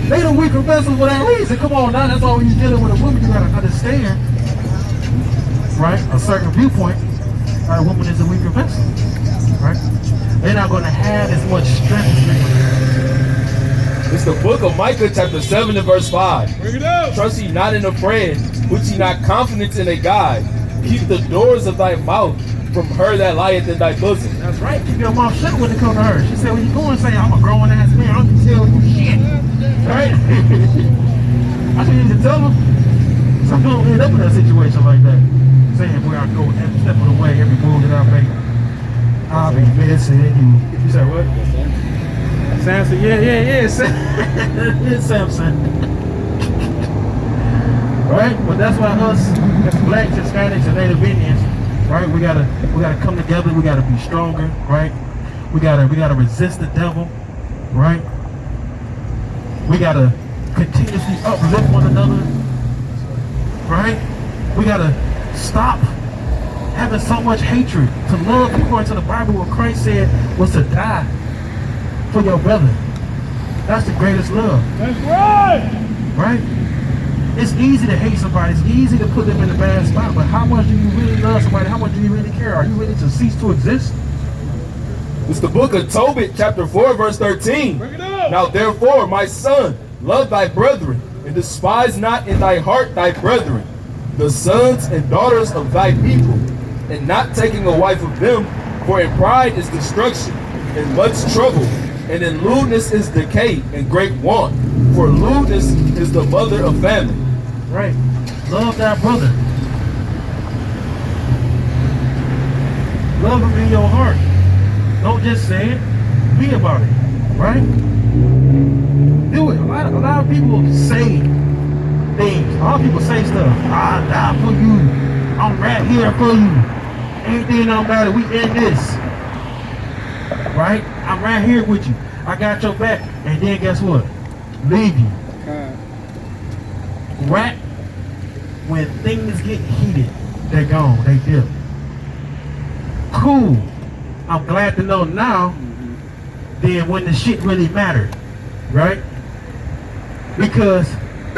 They the weaker vessel for that reason. Come on now, that's why when you're dealing with a woman, you gotta understand, right? A certain viewpoint, a woman is a weaker vessel, right? They're not gonna have as much strength as you're gonna have. It's the book of Micah, chapter 7 and verse 5. Bring it up. Trust ye not in a friend, put ye not confidence in a guide. Keep the doors of thy mouth from her that lieth in thy bosom. That's right. Keep your mouth shut when it comes to her. She said, when you going, say, I'm a grown ass man. I don't tell you shit. Right? I should need to tell them. Some people end up in a situation like that. Saying, boy, I go every step of the way, every move that I make, I'll be missing you. You said what? Samson. Yeah. It's Samson. Right? But that's why us, as blacks, Hispanics, and Native Indians, right? We gotta come together. We gotta be stronger, right? We gotta resist the devil, right? We gotta continuously uplift one another, right? We gotta stop having so much hatred. To love, according to the Bible, what Christ said was to die for your brother. That's the greatest love. That's right. Right? It's easy to hate somebody. It's easy to put them in a bad spot. But how much do you really love somebody? How much do you really care? Are you ready to cease to exist? It's the book of Tobit, chapter 4, verse 13. Bring it up. Now therefore, my son, love thy brethren, and despise not in thy heart thy brethren, the sons and daughters of thy people, and not taking a wife of them, for in pride is destruction, and much trouble, and in lewdness is decay, and great want. For lewdness is the mother of famine. Right. Love that brother. Love him in your heart. Don't just say it. Be about it. Right? Do it. A lot of people say things. A lot of people say stuff. I'll die for you. I'm right here for you. Anything don't matter. We in this. Right? I'm right here with you. I got your back. And then guess what? Leave you. Right when things get heated, they're gone. They dip. Cool. I'm glad to know now. Then when the shit really mattered, right? Because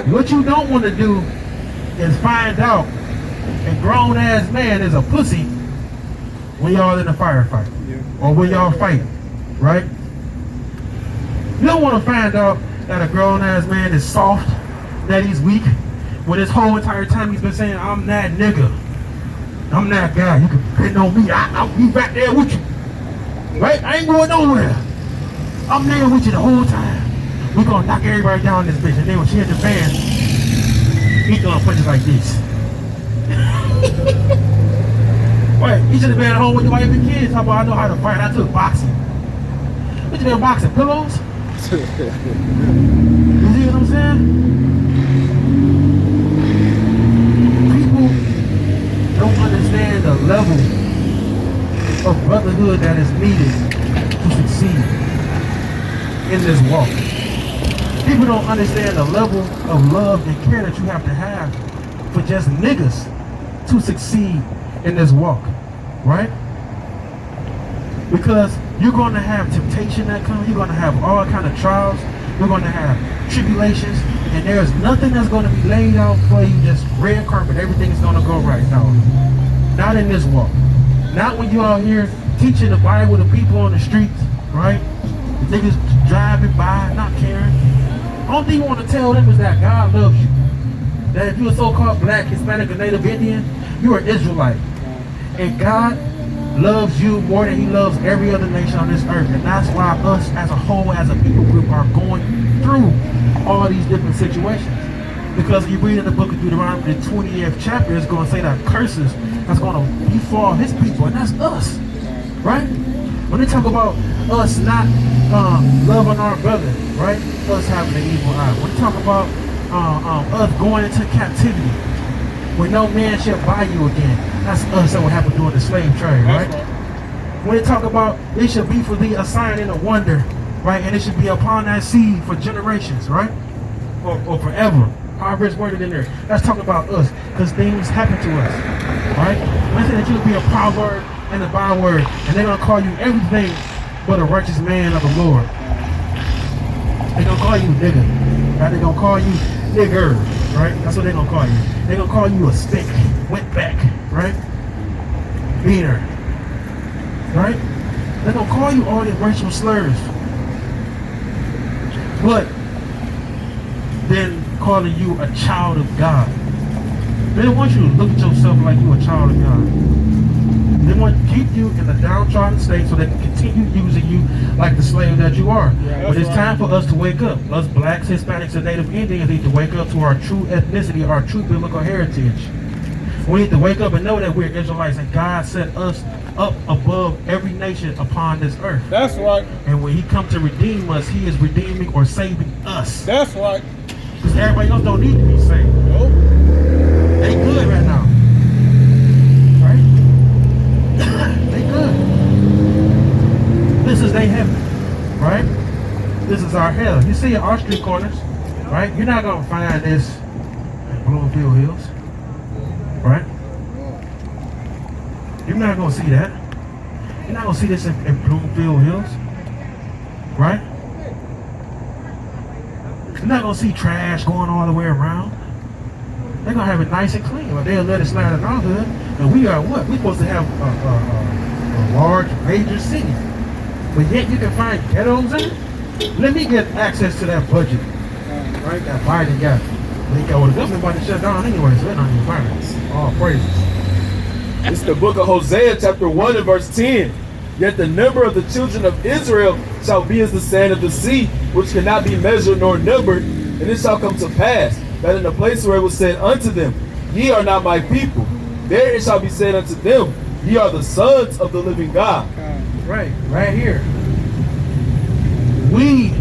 what you don't want to do is find out a grown ass man is a pussy when y'all in a firefight or when y'all fighting, right? You don't want to find out that a grown ass man is soft, that he's weak, when this whole entire time he's been saying, I'm that nigga, I'm that guy, you can depend on me, I'll be back there with you, right? I ain't going nowhere. I'm there with you the whole time. We're gonna knock everybody down in this bitch, and then when she hit the fan, he's gonna punch it like this. Right, you should have been at home with your wife and kids. How about I know how to fight? I took boxing. What you been boxing? Pillows? You see what I'm saying? People don't understand the level of brotherhood that is needed to succeed in this walk. People don't understand the level of love and care that you have to have for just niggas to succeed in this walk, right? Because you're going to have temptation that comes. You're going to have all kind of trials. You're going to have tribulations. And there's nothing that's going to be laid out for you, just red carpet. Everything's going to go right. No, not in this walk. Not when you're out here teaching the Bible to people on the streets, right? Niggas driving by, not caring. Only thing you want to tell them is that God loves you. That if you're a so-called black, Hispanic, or Native Indian, you're an Israelite. And God loves you more than he loves every other nation on this earth. And that's why us as a whole, as a people group, are going through all these different situations. Because you read in the book of Deuteronomy, the 20th chapter, it's going to say that curses that's going to befall his people, and that's us, right? When they talk about us not loving our brother, right? Us having an evil eye. When they talk about us going into captivity, when no man shall buy you again, that's us that would happen during the slave trade, right? When they talk about it should be for thee a sign and a wonder, right? And it should be upon that seed for generations, right? Or forever. However it's worded in there. That's talking about us, because things happen to us, right? I said that you'll be a proverb and a byword, and they're gonna call you everything but a righteous man of the Lord. They're gonna call you nigga, right? They're gonna call you nigger, right? That's what they're gonna call you. They're gonna call you a stick, wetback, right? Beaner, right? They're gonna call you all these racial slurs, but then calling you a child of God. They don't want you to look at yourself like you're a child of God. They want to keep you in the downtrodden state so they can continue using you like the slave that you are. Yeah, but it's time for us to wake up. Us blacks, Hispanics, and Native Indians need to wake up to our true ethnicity, our true biblical heritage. We need to wake up and know that we're Israelites, and God set us up above every nation upon this earth. That's right. And when he comes to redeem us, he is redeeming or saving us. That's right. Because everybody else don't need to be saved. Nope. They good right now. Right? They good. This is their heaven. Right? This is our hell. You see our street corners, right? You're not going to find this in Bloomfield Hills. Right? You're not going to see that. You're not going to see this in Bloomfield Hills. Right? You're not going to see trash going all the way around. They're going to have it nice and clean. But they'll let it slide in our hood. And we are what? We're supposed to have a large, major city. But yet you can find ghettos in it. Let me get access to that budget. Right? That Biden got. They got, well, the government about to shut down anyway, so they're not even finding it. All praises. It's the book of Hosea, chapter 1 and verse 10. Yet the number of the children of Israel shall be as the sand of the sea, which cannot be measured nor numbered. And it shall come to pass, that in the place where it was said unto them, Ye are not my people, there it shall be said unto them, Ye are the sons of the living God. Right here. We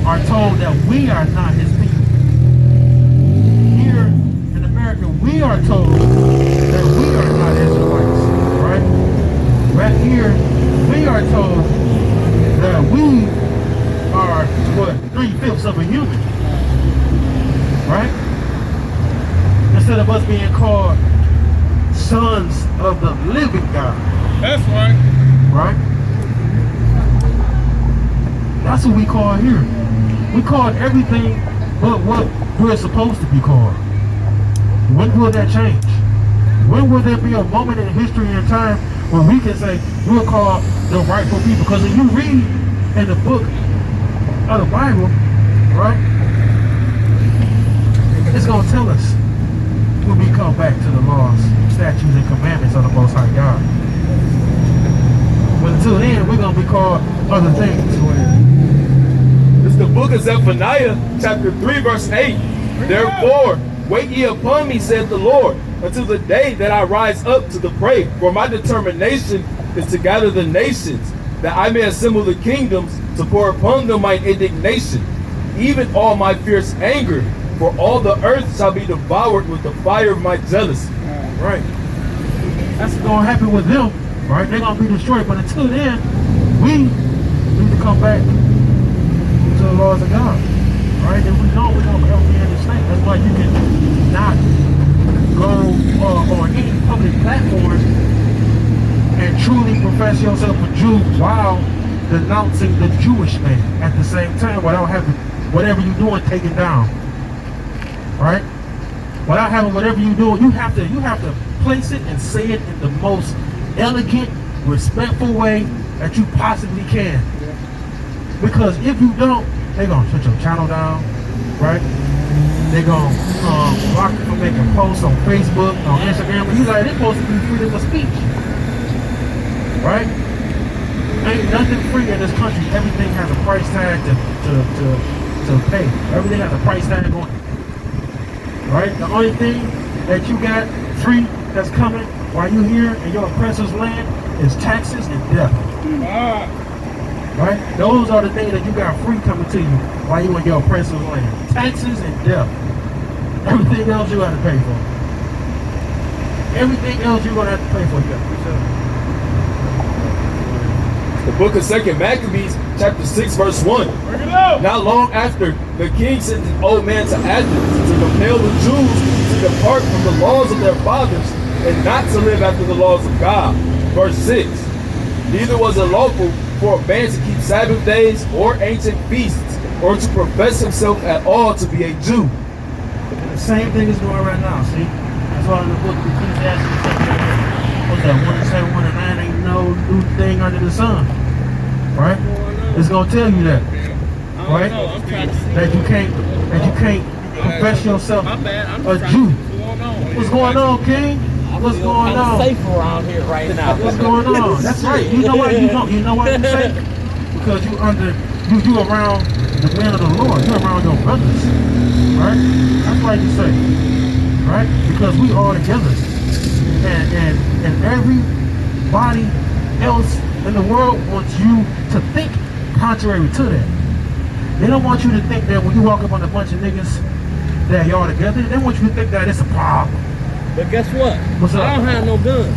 are told that we are not his people. Here in America, we are told that we are not Israelites. Right? Right here, we are told that we are, what, 3/5 of a human. Right? Instead of us being called sons of the living God. That's right. Right? That's what we call here. We call everything but what we're supposed to be called. When will that change? When will there be a moment in history and time where we can say we're called the rightful people? Because if you read in the book of the Bible, right, it's going to tell us when we come back to the laws, statutes, and commandments of the Most High God. But until then, we're going to be called other things. It's the book of Zephaniah, chapter 3, verse 8. Therefore, wait ye upon me, saith the Lord, until the day that I rise up to the prey. For my determination is to gather the nations, that I may assemble the kingdoms, to pour upon them my indignation, even all my fierce anger. For all the earth shall be devoured with the fire of my jealousy. Right. That's what's going to happen with them. Right? They're going to be destroyed. But until then, we need to come back to the laws of God. Right? And we know we're going to be in this thing. That's why you can not go on any public platform and truly profess yourself a Jew while denouncing the Jewish man at the same time without having whatever you're doing taken down, right? Without having whatever you do, you have to place it and say it in the most elegant, respectful way that you possibly can. Because if you don't, they're gonna shut your channel down, right? They're gonna block you from making posts on Facebook, on Instagram. But you like, it's supposed to be freedom of speech, right? Ain't nothing free in this country. Everything has a price tag to pay. Everything has a price tag on it. Right? The only thing that you got free that's coming while you here in your oppressor's land is taxes and death. Right? Those are the things that you got free coming to you while you in your oppressor's land. Taxes and death. Everything else you got to pay for. Everything else you're going to have to pay for. The book of 2 Maccabees, chapter 6, verse 1. Not long after, the king sent an old man to Athens to compel the Jews to depart from the laws of their fathers and not to live after the laws of God. Verse 6. Neither was it lawful for a man to keep Sabbath days or ancient feasts, or to profess himself at all to be a Jew. The same thing is going right now, see? That's why in the book of Ecclesiastes, what's that, 1:7, 1:9, ain't no new thing under the sun, right? It's gonna tell you that, right? That you can't profess yourself a Jew. What's going on, King? What's going on? I'm safe around here right now. What's going on? That's right. You know why you don't? You know why you safe? Because you around the men of the Lord. You're around your brothers, right? That's why you safe, right? Because we all together. And everybody else in the world wants you to think contrary to that. They don't want you to think that when you walk up on a bunch of niggas that y'all together, they want you to think that it's a problem. But guess what? What's up? I don't have no gun.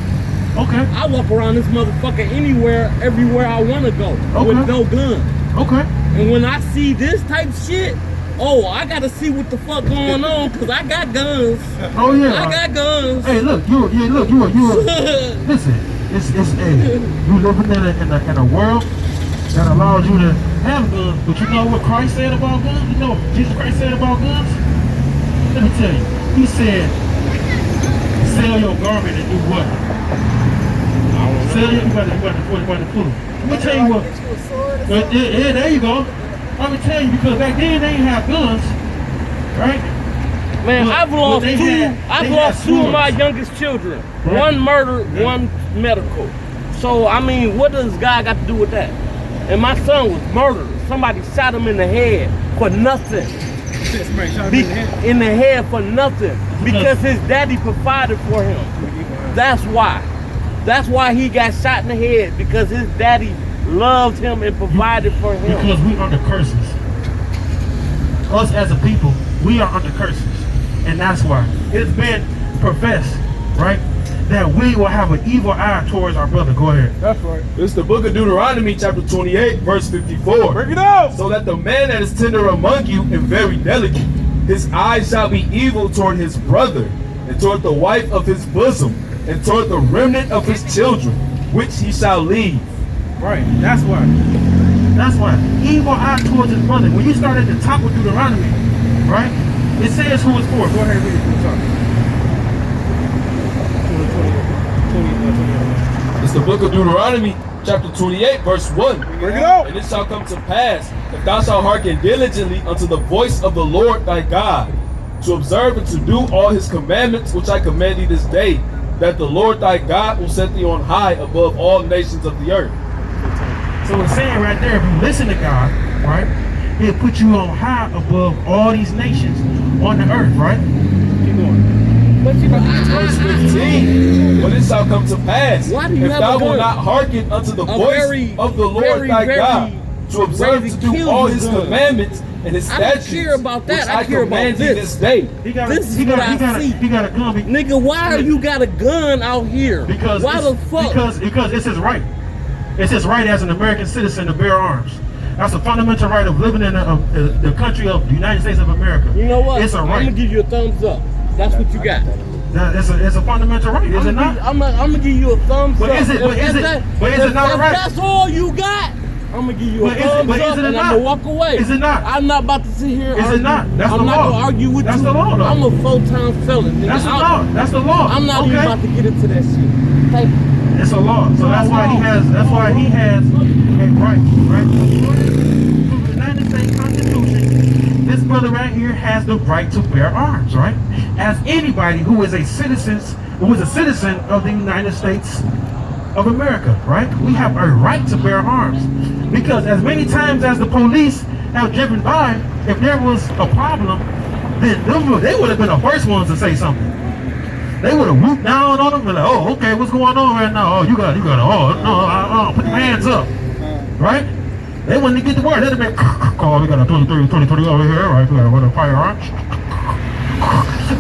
Okay. I walk around this motherfucker anywhere, everywhere I want to go with no gun. Okay. And when I see this type shit, oh, I gotta see what the fuck going on, cause I got guns. Oh yeah. I got guns. Hey, look, you listen. You living in a world that allows you to have guns, but you know what Christ said about guns? You know what Jesus Christ said about guns? Let me tell you. He said, sell your garment and do what? Sell your, you got to pull. Let me tell you what. Yeah, there you go. Let me tell you, because back then they didn't have guns, right? Man, I've lost two of my youngest children. Right. One murdered, one medical. So, I mean, what does God got to do with that? And my son was murdered. Somebody shot him in the head for nothing. In the head for nothing. Because his daddy provided for him. That's why. That's why he got shot in the head. Because his daddy loved him and provided for him. Because we under curses. Us as a people, we are under curses. And that's why. It's been professed, right, that we will have an evil eye towards our brother. Go ahead. That's right. This is the book of Deuteronomy, chapter 28, verse 54. Break it out. So that the man that is tender among you and very delicate, his eyes shall be evil toward his brother, and toward the wife of his bosom, and toward the remnant of his children, which he shall leave. Right. That's why. That's why. Evil eye towards his brother. When you start at the top of Deuteronomy, right, it says who it's for. Go ahead and read it. It's the book of Deuteronomy, chapter 28, verse 1. Bring it out. And it shall come to pass, if thou shalt hearken diligently unto the voice of the Lord thy God, to observe and to do all his commandments which I command thee this day, that the Lord thy God will set thee on high above all nations of the earth. So it's saying right there, if you listen to God, right, he'll put you on high above all these nations on the earth, right? Keep going. But you know, Verse 15, but it shall come to pass, why do you if have thou a gun? wilt not hearken unto the voice of the Lord thy God, to observe to do all his commandments and his I don't statutes, care about that. which I care about command thee this. day. This is what I see. He got a gun. Nigga, why you got a gun out here? Because why the fuck? Because it's his right. It's his right as an American citizen to bear arms. That's a fundamental right of living in the country of the United States of America. You know what? It's a right. I'm gonna give you a thumbs up. That's what you got. It's a fundamental right, is it not? I'm gonna give you a thumbs But up. is it not If right? that's all you got, I'm gonna give you a thumbs up and I'm gonna walk away. Is it not? I'm not about to sit here. Is it not? That's the I'm not law. gonna argue with That's you. the law, though. I'm a full-time felon. That's the law. That's the law. I'm not even about to get into that shit. Thank you. It's a law. So that's why he has. That's why he has a right. Right. According to the United States Constitution, this brother right here has the right to bear arms. Right. As anybody who is a citizen of the United States of America. Right. We have a right to bear arms because as many times as the police have driven by, if there was a problem, then they would have been the first ones to say something. They would have whooped down on them and like, oh, okay, what's going on right now? Oh, you got put your hands up, right? They wouldn't get the word. They'd have been, oh, we got a 20 over here, right? We got a firearm.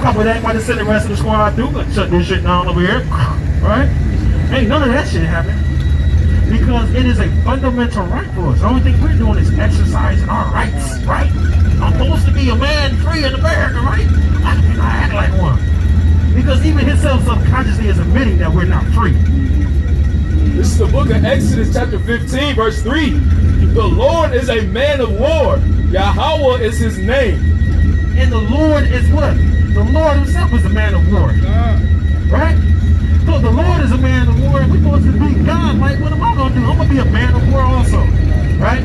Couple of that might have sent the rest of the squad through, but shut this shit down over here, right? Ain't none of that shit happen because it is a fundamental right for us. The only thing we're doing is exercising our rights, right? I'm supposed to be a man free in America, right? Why can't I act like one? Because even himself subconsciously is admitting that we're not free. This is the book of Exodus chapter 15 verse 3. The Lord is a man of war. Yahweh is his name. And the Lord is what? The Lord himself is a man of war. Right? So the Lord is a man of war and we're supposed to be God. Like, what am I going to do? I'm going to be a man of war also. Right?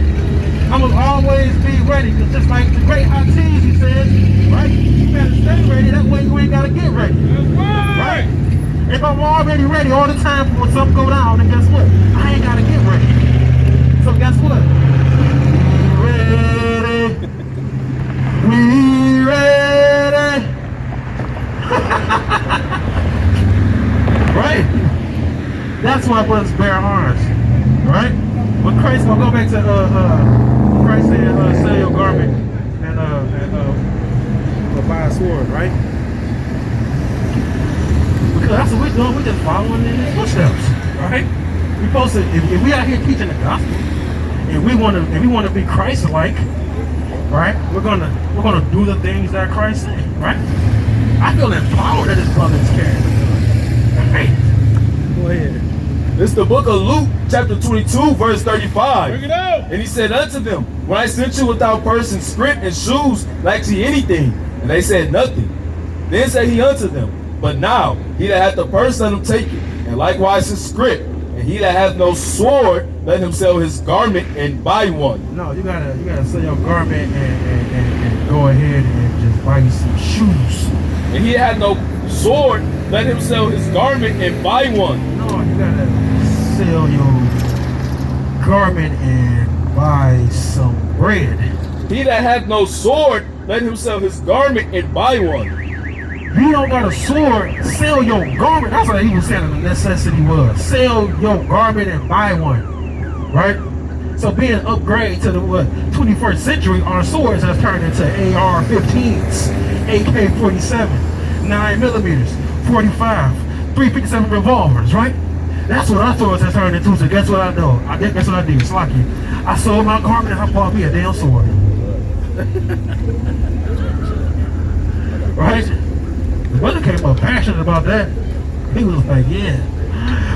I'm going to always be ready. Because just like the great hot teas, he said, right? You better stay ready. That way you ain't got to get ready. Right? If I'm already ready all the time for when something go down, then guess what? I ain't got to get ready. So guess what? We ready. Right? That's why brothers bear arms. Right? But Christ, we'll go back to Christ said, sell your garment and buy a sword, right? Because that's what we're doing. We're just following in his footsteps, right? We supposed to, if we out here teaching the gospel, and we want to be Christ-like, right? We're gonna do the things that Christ said, right? I feel empowered that his brother is carrying. Right? Go ahead. This is the book of Luke, chapter 22, verse 35. Bring it out. And he said unto them, when I sent you without purse and scrip and shoes, lack ye anything? And they said nothing. Then said he unto them, but now he that hath the purse, let him take it, and likewise his scrip. And he that hath no sword, let him sell his garment and buy one. No, you gotta sell your garment and go ahead and just buy you some shoes. And he that hath no sword, let him sell his garment and buy one. No, you gotta sell your garment and buy some bread. He that hath no sword, let him sell his garment and buy one. You don't got a sword, sell your garment. That's what he was saying the necessity was. Sell your garment and buy one. Right? So being an upgrade to the 21st century, our swords have turned into AR-15s, AK-47, 9mm, 45, 357 revolvers, right? That's what our swords have turned into. So guess what I know? Guess what I did? It's like I sold my garment and I bought me a damn sword. Right? The brother came up passionate about that. He was like, yeah.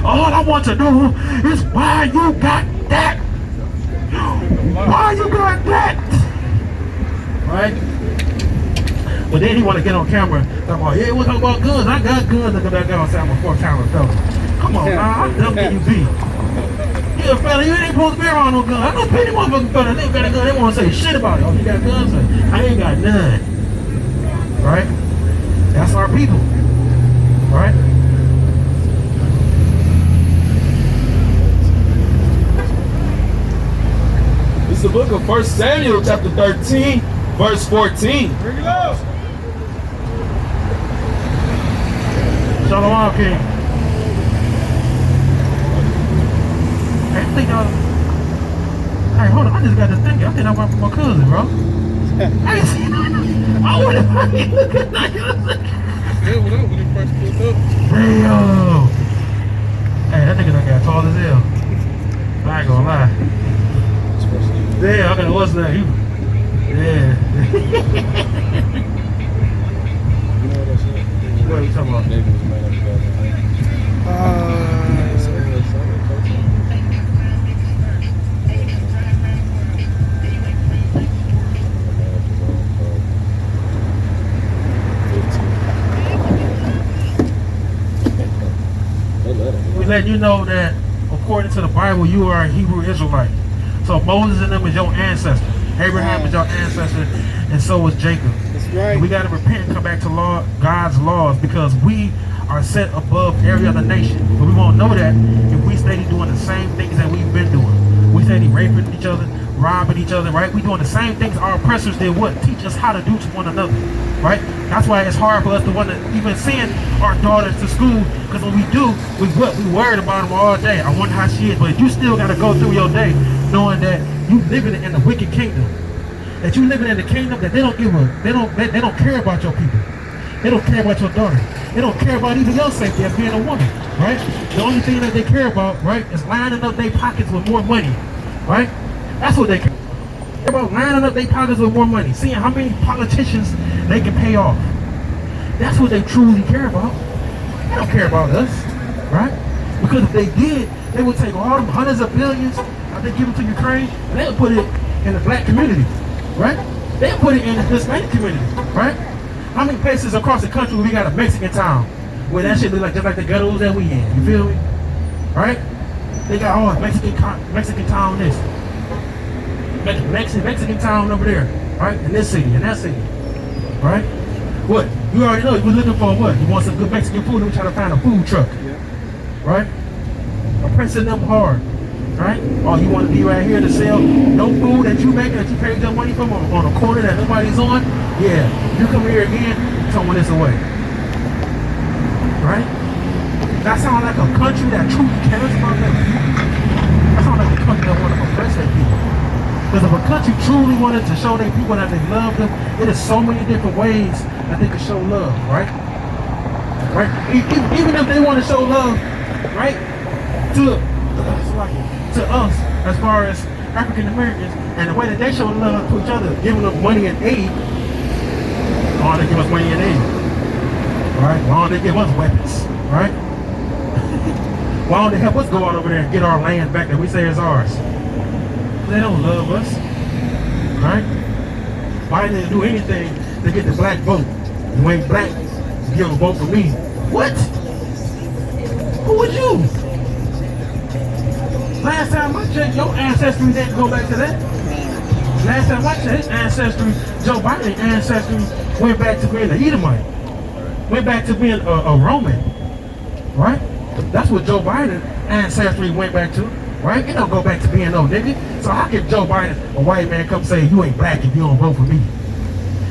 All I want to know is why you got that. Why you got that? Right? But then he want to get on camera talking about, yeah, we're talking about guns. I got guns. Look at that guy and say I'm a 4-time felon. Come on, now. How dumb can you be? You're a fella. You ain't supposed to be around no gun. I know plenty motherfucking fellas. They got a gun. They want to say shit about it. Oh, you got guns? I ain't got none. Right? That's our people. Right? This is the book of 1 Samuel chapter 13, verse 14. Bring it out. Shalom, King. Hey, I think hey, hold on. I just got to thinking. I think I went for my cousin, bro. I would have look at that. Yeah, what up when he first pulled up? Damn. Hey, that nigga done got tall as hell. I ain't gonna lie. Damn, I got what's that? Yeah. You know what I'm saying? What are you talking about? letting you know that according to the Bible, you are a Hebrew Israelite. So Moses and them is your ancestor. Abraham is your ancestor, and so is Jacob. That's right. And we got to repent and come back to God's laws, because we are set above every other nation. But we won't know that if we stay doing the same things that we've been doing. We stay raping each other, robbing each other, right? We doing the same things our oppressors did. What? Teach us how to do to one another, right? That's why it's hard for us to want to even send our daughters to school, because when we do, we worried about them all day. I wonder how she is, but you still got to go through your day knowing that you living in the wicked kingdom, that you living in the kingdom that they don't care about your people. They don't care about your daughter. They don't care about even your safety as being a woman, right? The only thing that they care about, right, is lining up their pockets with more money, right? That's what they care about. They're about lining up their pockets with more money, seeing how many politicians they can pay off. That's what they truly care about. They don't care about us, right? Because if they did, they would take all them hundreds of billions that they give it to Ukraine, and they would put it in the black community, right? They would put it in the Hispanic community, right? How many places across the country we got a Mexican town where that shit look like just like the ghettos that we in? You feel me? Right? They got all Mexican town this, Mexican town over there, right? In this city, in that city, right? What? You already know. You was looking for what? You want some good Mexican food? We try to find a food truck, right? Oppressing them hard, right? Or you want to be right here to sell no food that you make, that you paid your money from on a corner that nobody's on? Yeah, you come here again, throwing this away, right? That sounds like a country that truly cares about their people. That sounds like a country that want to oppress their people. Because if a country truly wanted to show their people that they love them, it is so many different ways that they can show love, right? Right? Even if they want to show love, right, to us, as far as African Americans, and the way that they show love to each other, giving them money and aid. Why don't they give us money and aid? Right? Why don't they give us weapons? Right? Why don't they help us go out over there and get our land back that we say is ours? They don't love us. Right? Why didn't they do anything to get the black vote? You ain't black, give a vote for me. What? Who was you? Last time I checked, your ancestry didn't go back to that. Last time I checked, his ancestry, Joe Biden's ancestry, went back to being an Edomite. Went back to being a Roman. Right? That's what Joe Biden's ancestry went back to. Right? It don't go back to being no nigga. So how can Joe Biden, a white man, come say you ain't black if you don't vote for me?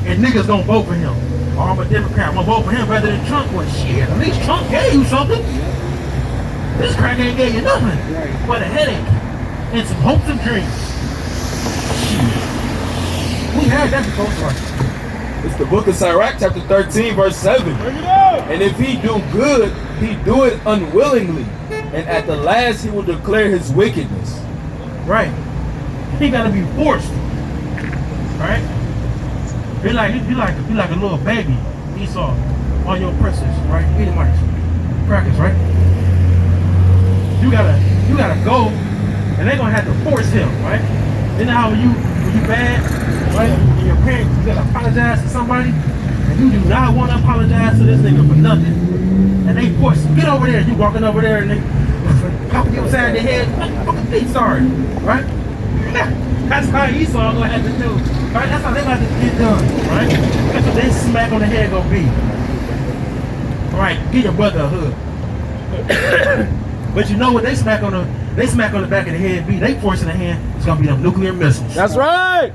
And niggas don't vote for him. Oh, I'm a Democrat, I'm gonna vote for him rather than Trump. Well, shit, at least Trump gave you something. This crack ain't gave you nothing but a headache and some hopes and dreams. We had that before, right? It's the book of Sirach, chapter 13, verse 7. And if he do good, he do it unwillingly, and at the last he will declare his wickedness. Right. He gotta be forced. Right? Be like a little baby, Esau, on your oppressors, right? Edomites, crackers, right? You gotta go, and they're gonna have to force him, right? You know how when you bad, right? And your parents, you gotta apologize to somebody, and you do not want to apologize to this nigga for nothing. And they force you, get over there. You walking over there, and they pop you upside the head. Fucking be sorry, right? That's how Esau gonna have to do, right? That's how they about to get done, right? That's what they smack on the head gonna be. Right? Give your brother a hug. But you know what they smack on the back of the head be? They forcing the hand, it's gonna be them nuclear missiles. That's right.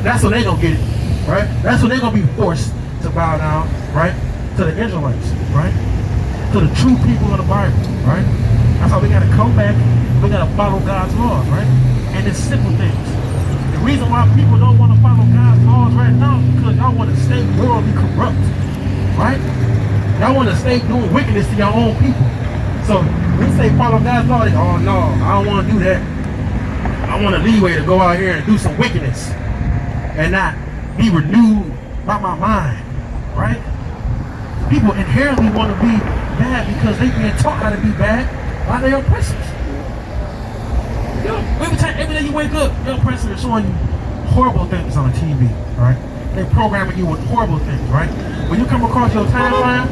That's when they gonna get it, right? That's when they gonna be forced to bow down, right? To the Israelites, right? To the true people of the Bible, right? That's how we gotta come back, we gotta follow God's laws, right? And it's simple things. The reason why people don't want to follow God's laws right now is because y'all want to stay worldly corrupt, right? Y'all want to stay doing wickedness to your own people. So when we say follow God's law, they go, oh no, I don't want to do that. I want a leeway to go out here and do some wickedness and not be renewed by my mind, right? People inherently want to be bad because they've been taught how to be bad by their oppressors. You know, every day you wake up, your oppressor is showing you horrible things on TV, right? They're programming you with horrible things, right? When you come across your timeline,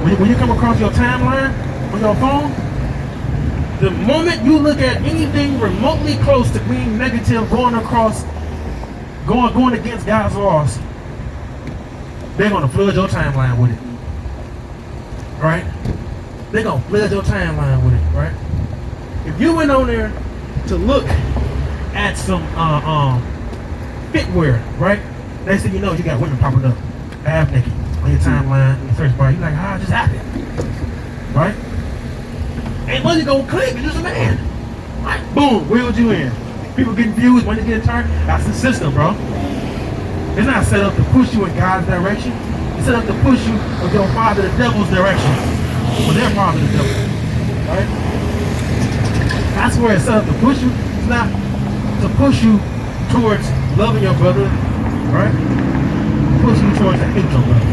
when you come across your timeline on your phone, the moment you look at anything remotely close to being negative, going against God's laws, they're gonna flood your timeline with it. Right? They're gonna flood your timeline with it, right? If you went on there to look at some fitwear, right? Next thing you know, you got women popping up half naked on your timeline, in your search bar. You're like, how did this happen? Right? And money gonna click, it's just a man. Right? Boom, wheeled you in. People getting views, money getting turned. That's the system, bro. It's not set up to push you in God's direction. It's set up to push you with your father, the devil's direction. With their father, the devil. Right? That's where it's set up to push you. It's not to push you towards loving your brother, right? Push you towards the hate your brother.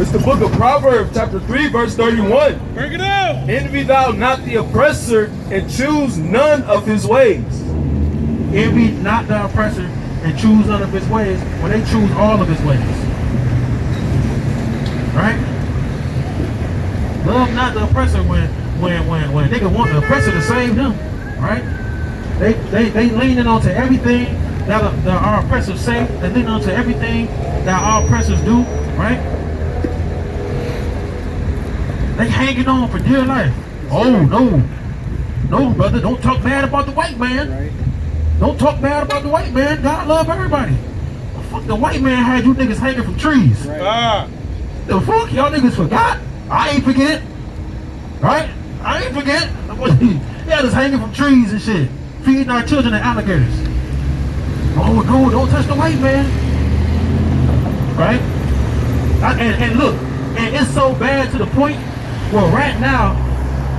It's the book of Proverbs, chapter 3, verse 31. Bring it out. Envy thou not the oppressor, and choose none of his ways. Envy not the oppressor, and choose none of his ways, when they choose all of his ways. Right? Love not the oppressor when a nigga want the oppressor to save them. Right? They leaning onto everything that our oppressors say. They leaning onto everything that our oppressors do. Right? They hanging on for dear life. Oh no, brother, don't talk bad about the white man. Right. Don't talk bad about the white man. God love everybody. The fuck, the white man had you niggas hanging from trees. Right. The fuck, y'all niggas forgot? I ain't forget. Right? I ain't forget. They had us hanging from trees and shit, feeding our children and alligators. Oh no, don't touch the white man. Right? And look, and it's so bad to the point. Well, right now,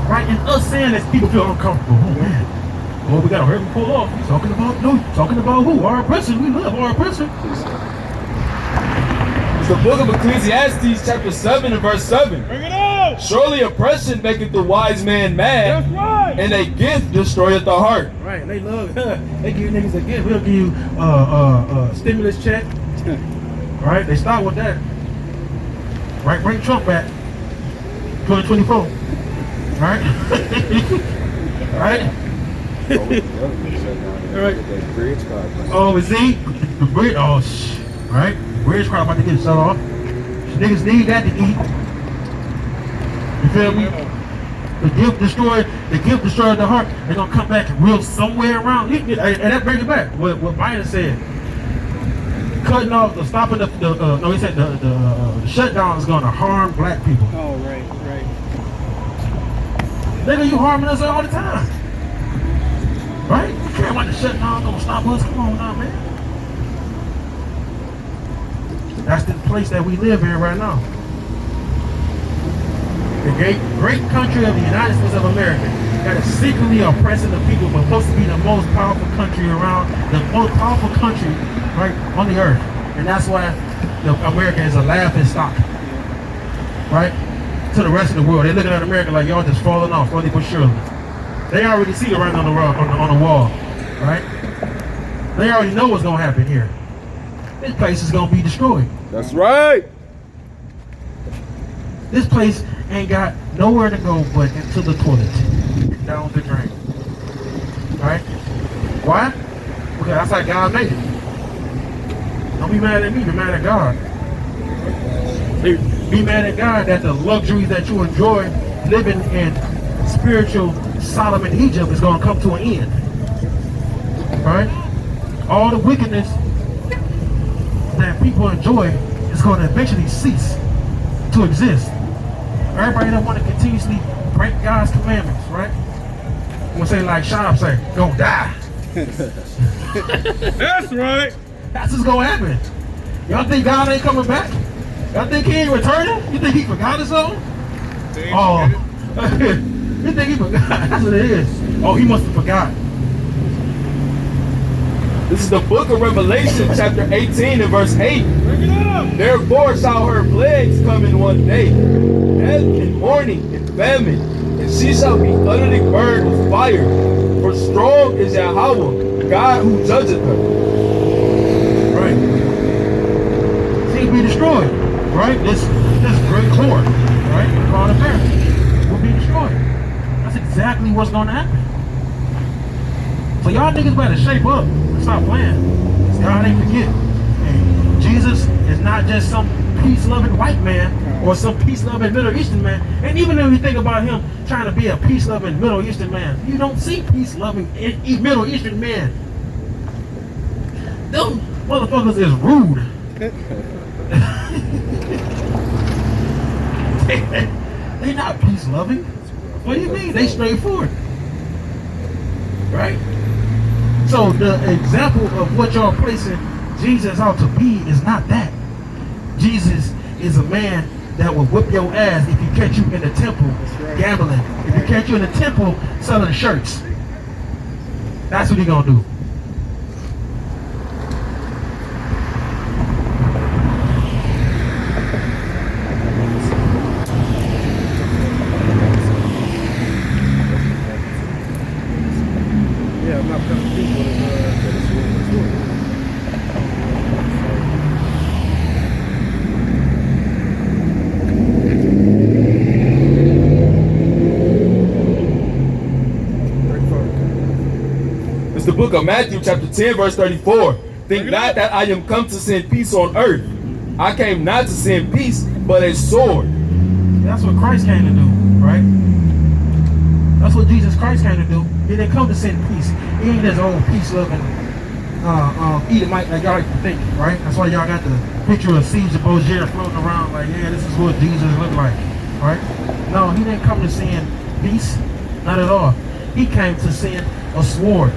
right in us saying this, people feel uncomfortable. Oh man, well we gotta hurry and pull off. Talking about who? Our oppressors. We love our oppressors. It's the book of Ecclesiastes, chapter 7 and verse 7. Bring it out. Surely oppression maketh the wise man mad, That's right. and a gift destroyeth the heart. Right? They love. They give niggas a gift. We'll give you stimulus check. Right? They start with that. Right? Bring Trump back. 2024. Right? Right? Right. Oh, is he? The bridge. Oh, right? Bridge crowd about to get shut off. Niggas need that to eat. You feel me? The gift destroyed the heart. They're gonna come back and real somewhere around. And that brings it back. What Biden said. Cutting off, stopping he said the shutdown is gonna harm black people. Oh, right. Nigga, you harming us all the time. Right? You care about the shutdown gonna stop us? Come on now, man. That's the place that we live in right now. The great country of the United States of America that is secretly oppressing the people, but supposed to be the most powerful country around, the most powerful country, right, on the earth. And that's why America is a laughing stock. Right? To the rest of the world. They're looking at America like y'all just falling off, slowly but surely. They already see the writing on the wall, right? They already know what's gonna happen here. This place is gonna be destroyed. That's right. This place ain't got nowhere to go but into the toilet, down the drain. Right? Why? Because that's how God made it. Don't be mad at me, be mad at God. Be mad at God that the luxuries that you enjoy living in spiritual Sodom and Egypt is going to come to an end. Right? All the wickedness that people enjoy is going to eventually cease to exist. Everybody that want to continuously break God's commandments, right? I'm going to say like Shab say, gonna die. That's right. That's what's going to happen. Y'all think God ain't coming back? Y'all think he ain't returning? You think he forgot or something? Oh, you think he forgot? That's what it is. Oh, he must have forgot. This is the book of Revelation, chapter 18 and verse 8. Bring it out. Therefore shall her plagues come in one day, death and mourning and famine, and she shall be utterly burned with fire. For strong is Yahweh, God who judgeth her. Right. She be destroyed. right? This great horde, right? Called America will be destroyed. That's exactly what's going to happen. So y'all niggas better shape up and stop playing. So y'all ain't forget. And Jesus is not just some peace-loving white man or some peace-loving Middle Eastern man. And even if you think about him trying to be a peace-loving Middle Eastern man, you don't see peace-loving Middle Eastern men. Them motherfuckers is rude. They not peace-loving. What do you mean? They straightforward. Right? So the example of what y'all placing Jesus out to be is not that. Jesus is a man that will whip your ass if he catch you in the temple gambling. If he catch you in the temple selling shirts. That's what he gonna do. Yeah, I'm not gonna think what it It's the book of Matthew chapter 10 verse 34. Think not that I am come to send peace on earth. I came not to send peace, but a sword. That's what Christ came to do, right? That's what Jesus Christ came to do. He didn't come to send peace. He ain't this old peace-loving Edomite like y'all like to think, right? That's why y'all got the picture of Caesar Borgia floating around like, yeah, this is what Jesus looked like, right? No, he didn't come to send peace, not at all. He came to send a sword.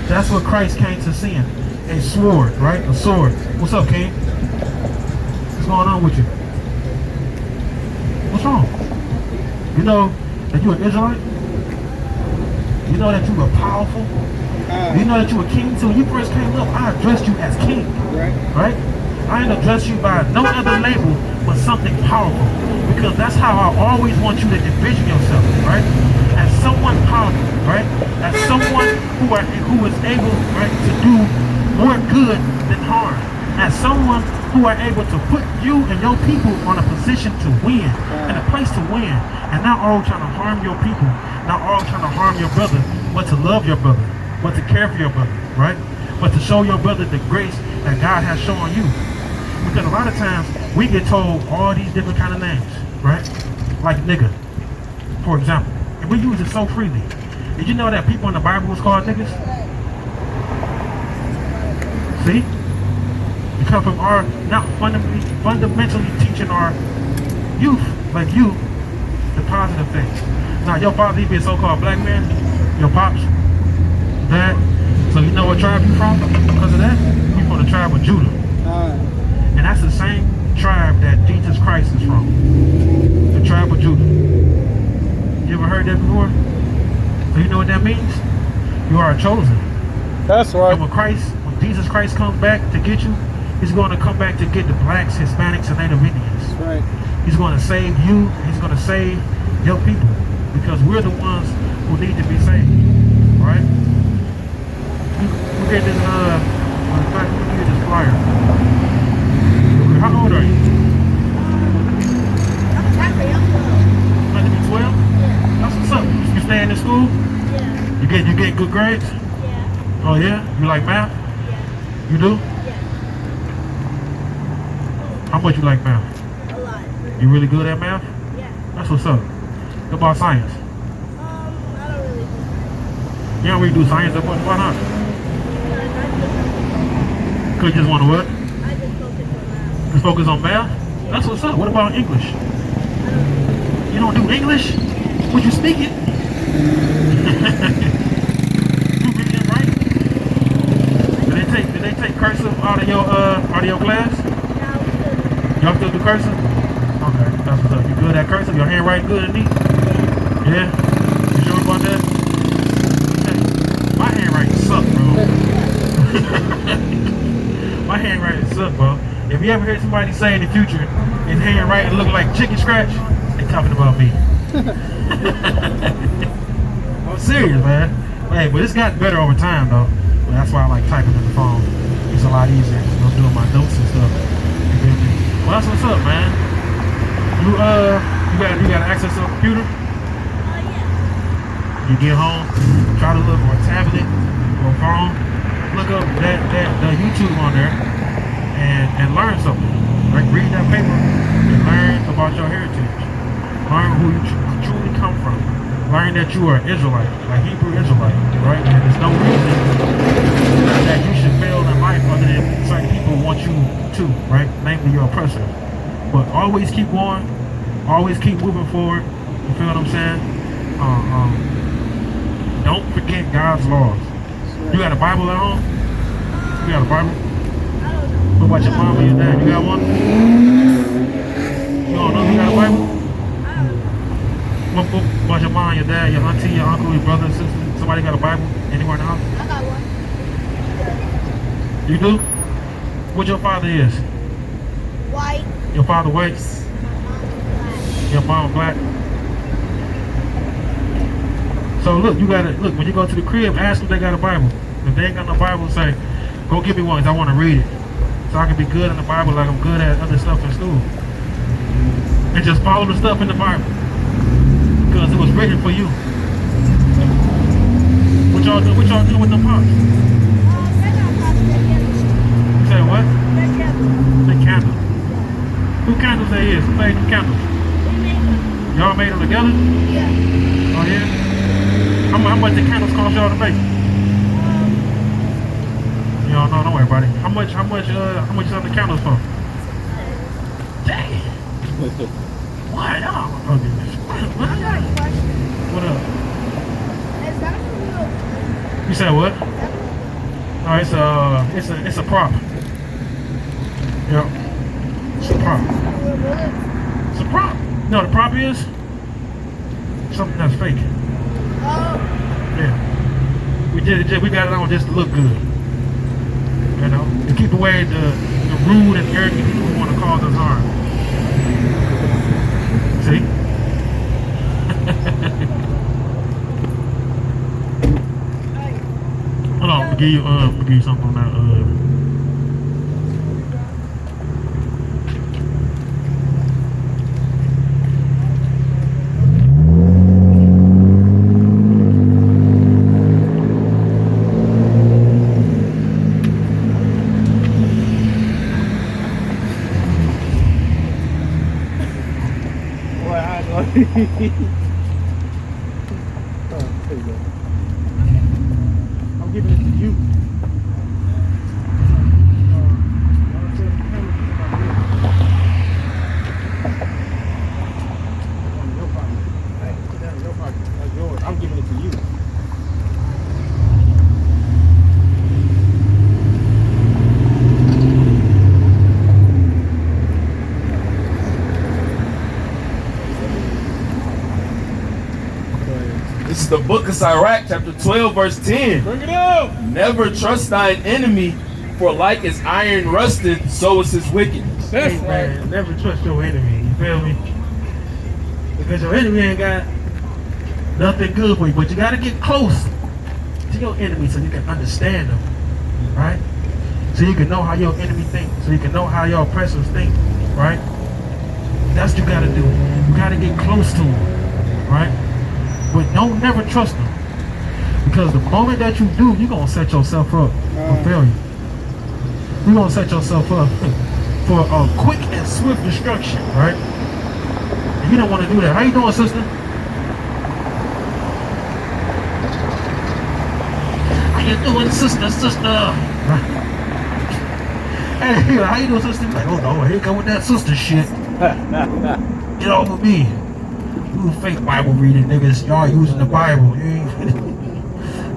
That's what Christ came to send, a sword, right? A sword. What's up, King? What's going on with you? What's wrong? You know that you're an Israelite? You know that you were powerful? You know that you were king? So when you first came up, I addressed you as king. Right? I didn't address you by no other label but something powerful. Because that's how I always want you to envision yourself, right? As someone powerful, right? As someone who is able, right, to do more good than harm. As someone who are able to put you and your people on a position to win, and a place to win, and not all trying to harm your people, not all trying to harm your brother, but to love your brother, but to care for your brother, right? But to show your brother the grace that God has shown you. Because a lot of times we get told all these different kind of names, right? Like nigga, for example, and we use it so freely. Did you know that people in the Bible was called niggas? See? Because from our not fundamentally teaching our youth, like you, the positive things. Now your father, he be a so-called black man, your pops, dad. So you know what tribe you from? Because of that, you from the tribe of Judah. And that's the same tribe that Jesus Christ is from. The tribe of Judah. You ever heard that before? So you know what that means? You are chosen. That's right. And when Jesus Christ comes back to get you, he's going to come back to get the blacks, Hispanics, and Native Indians. Right. He's going to save you. He's going to save your people. Because we're the ones who need to be saved. Right? Look at this, look at this flyer. How old are you? About to be 12? Yeah. That's what's up. You staying in school? Yeah. You get good grades? Yeah. Oh yeah? You like math? Yeah. You do? Yeah. How much you like math? A lot. You really good at math? Yeah. That's what's up. What about science? I don't really do science. You don't really do science that much? Why not? Because you just want to what? I just focus on math. Just focus on math? Yeah. That's what's up. What about English? You don't do English? Would you speak it? You read and write? Did they take cursive out of your class? No. Y'all still do cursive? Okay, that's what's up. You good at cursive? Your handwriting good and neat? Yeah? You sure about that? Hey, my handwriting sucks, bro. My handwriting sucks, bro. If you ever hear somebody say in the future his handwriting look like chicken scratch, they talking about me. I'm serious, man. Hey, but it's gotten better over time, though. But that's why I like typing on the phone. It's a lot easier. I'm doing my notes and stuff. You feel me? Well, that's what's up, man. You got access to a computer? You get home, try to look on a tablet or phone, look up that YouTube on there and learn something. Like read that paper and learn about your heritage. Learn who you truly come from. Learn that you are Israelite, like Hebrew Israelite, right? And there's no reason that you should fail in life other than certain people want you to, right? Namely your oppressor. But always keep going, always keep moving forward. You feel what I'm saying? Don't forget God's laws. You got a Bible at home? You got a Bible? What about your mom and your dad? You got one? You don't know you got a Bible? What about your mom, your dad, your auntie, your uncle, your brother, sister? Somebody got a Bible anywhere in the house? I got one. You do? What your father is? White. Your father white? Your mom black? So look, you gotta look when you go to the crib, ask if they got a Bible. If they ain't got no Bible, say, go give me one, 'cause I want to read it. So I can be good in the Bible like I'm good at other stuff in school. And just follow the stuff in the Bible. Because it was written for you. What y'all do with them pots? You say what? The candles. Who candles they is? Who made them candles? Y'all made them together? Yeah. Oh yeah? How much the candles cost y'all to make? Y'all know, don't worry about it. How much is on the candles for? Dang. What? Oh, goodness. What up? You said what? Oh, it's a prop. Yep. It's a prop. It's a prop. No, the prop is something that's fake. Yeah. We got it on just to look good. You know? To keep away the rude and arrogant people who want to cause us harm. See? Hold on, I'm gonna give you something on that. There you go. I'm giving it to you. I'm giving it to you. This is the book of Sirach, chapter 12, verse 10. Bring it up. Never trust thine enemy, for like as iron rusted, so is his wickedness. That's Hey, right. man, never trust your enemy, you feel me? Because your enemy ain't got nothing good for you, but you gotta get close to your enemy so you can understand them, right? So you can know how your enemy thinks, so you can know how your oppressors think, right? That's what you gotta do. You gotta get close to them, right? But don't never trust them. Because the moment that you do, you're gonna set yourself up for failure. You're gonna set yourself up for a quick and swift destruction, right? And you don't want to do that. How you doing, sister? How you doing, sister? Hey, how you doing, sister? Like, oh no, here you go with that sister shit. Get over me. You fake Bible reading niggas. Y'all using the Bible. You ain't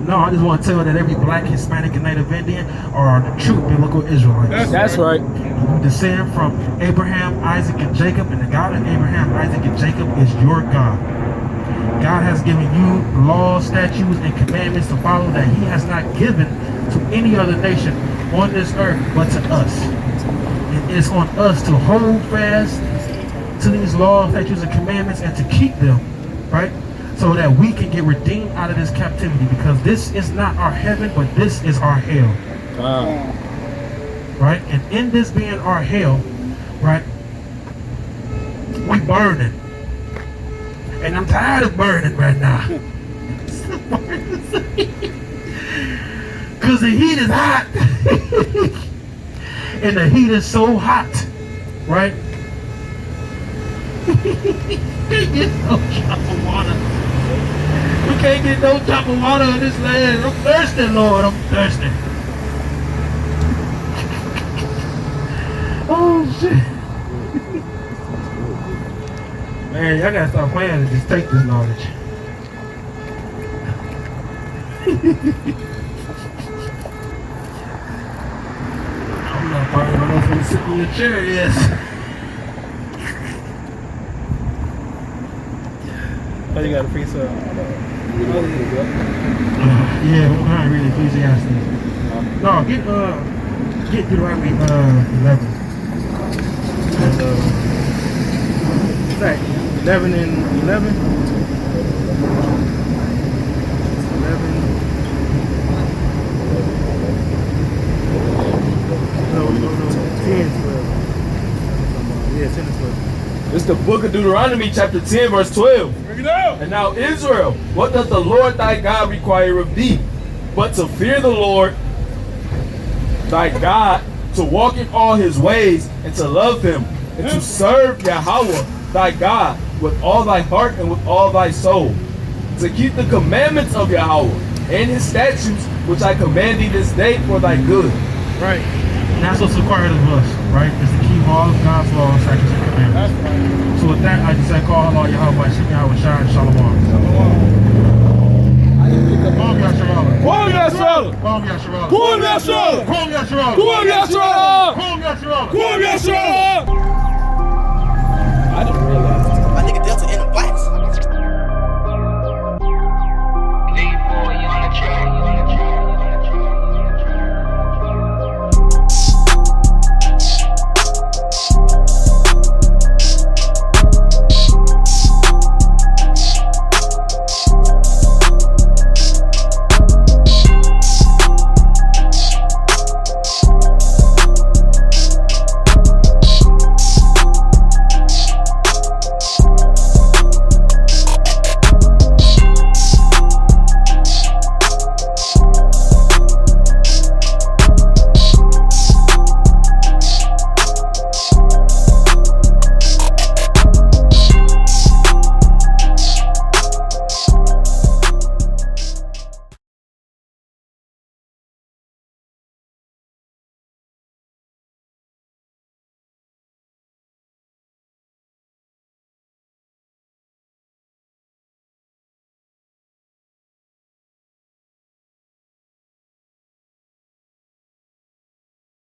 No, I just want to tell you that every black, Hispanic, and Native Indian are the true biblical Israelites. That's right. You descend from Abraham, Isaac, and Jacob, and the God of Abraham, Isaac, and Jacob is your God. God has given you laws, statutes, and commandments to follow that he has not given to any other nation on this earth but to us. It is on us to hold fast to these laws, statutes, and commandments and to keep them, right? So that we can get redeemed out of this captivity, because this is not our heaven, but this is our hell. Right? And in this being our hell, right, burning. And I'm tired of burning right now. Because the heat is hot. And the heat is so hot. Right? Can't get no drop of water. We can't get no drop of water in this land. I'm thirsty, Lord. I'm thirsty. Oh, shit. Man, y'all gotta start playing and just take this knowledge. I'm not burning. I don't know if I'm sitting in the chair, yes. Oh, you got a piece of. Yeah, we're gonna read Ecclesiastes. No, get Deuteronomy 11. And what's that? 11 and 11? 11. No, 10, 12. Yeah, 10 and 12. It's the book of Deuteronomy, chapter 10, verse 12. Bring it out. And now, Israel, what doth the Lord thy God require of thee? But to fear the Lord thy God, to walk in all his ways, and to love him, and to serve Yahweh thy God with all thy heart and with all thy soul, to keep the commandments of Yahweh and his statutes, which I command thee this day for thy good. Right. And that's what's required of us, right? Is to keep all of God's laws, statutes, and commandments. So with that, I just say, call Allah Yahweh, Shem Yahweh, Shai, Shalom. Kwam Yasharala. Kwam Yasharala. Kwam Yasharala. Kwam Yasharala. Kwam Yasharala. Kwam Yasharala. Kwam Yasharala. Kwam Yasharala.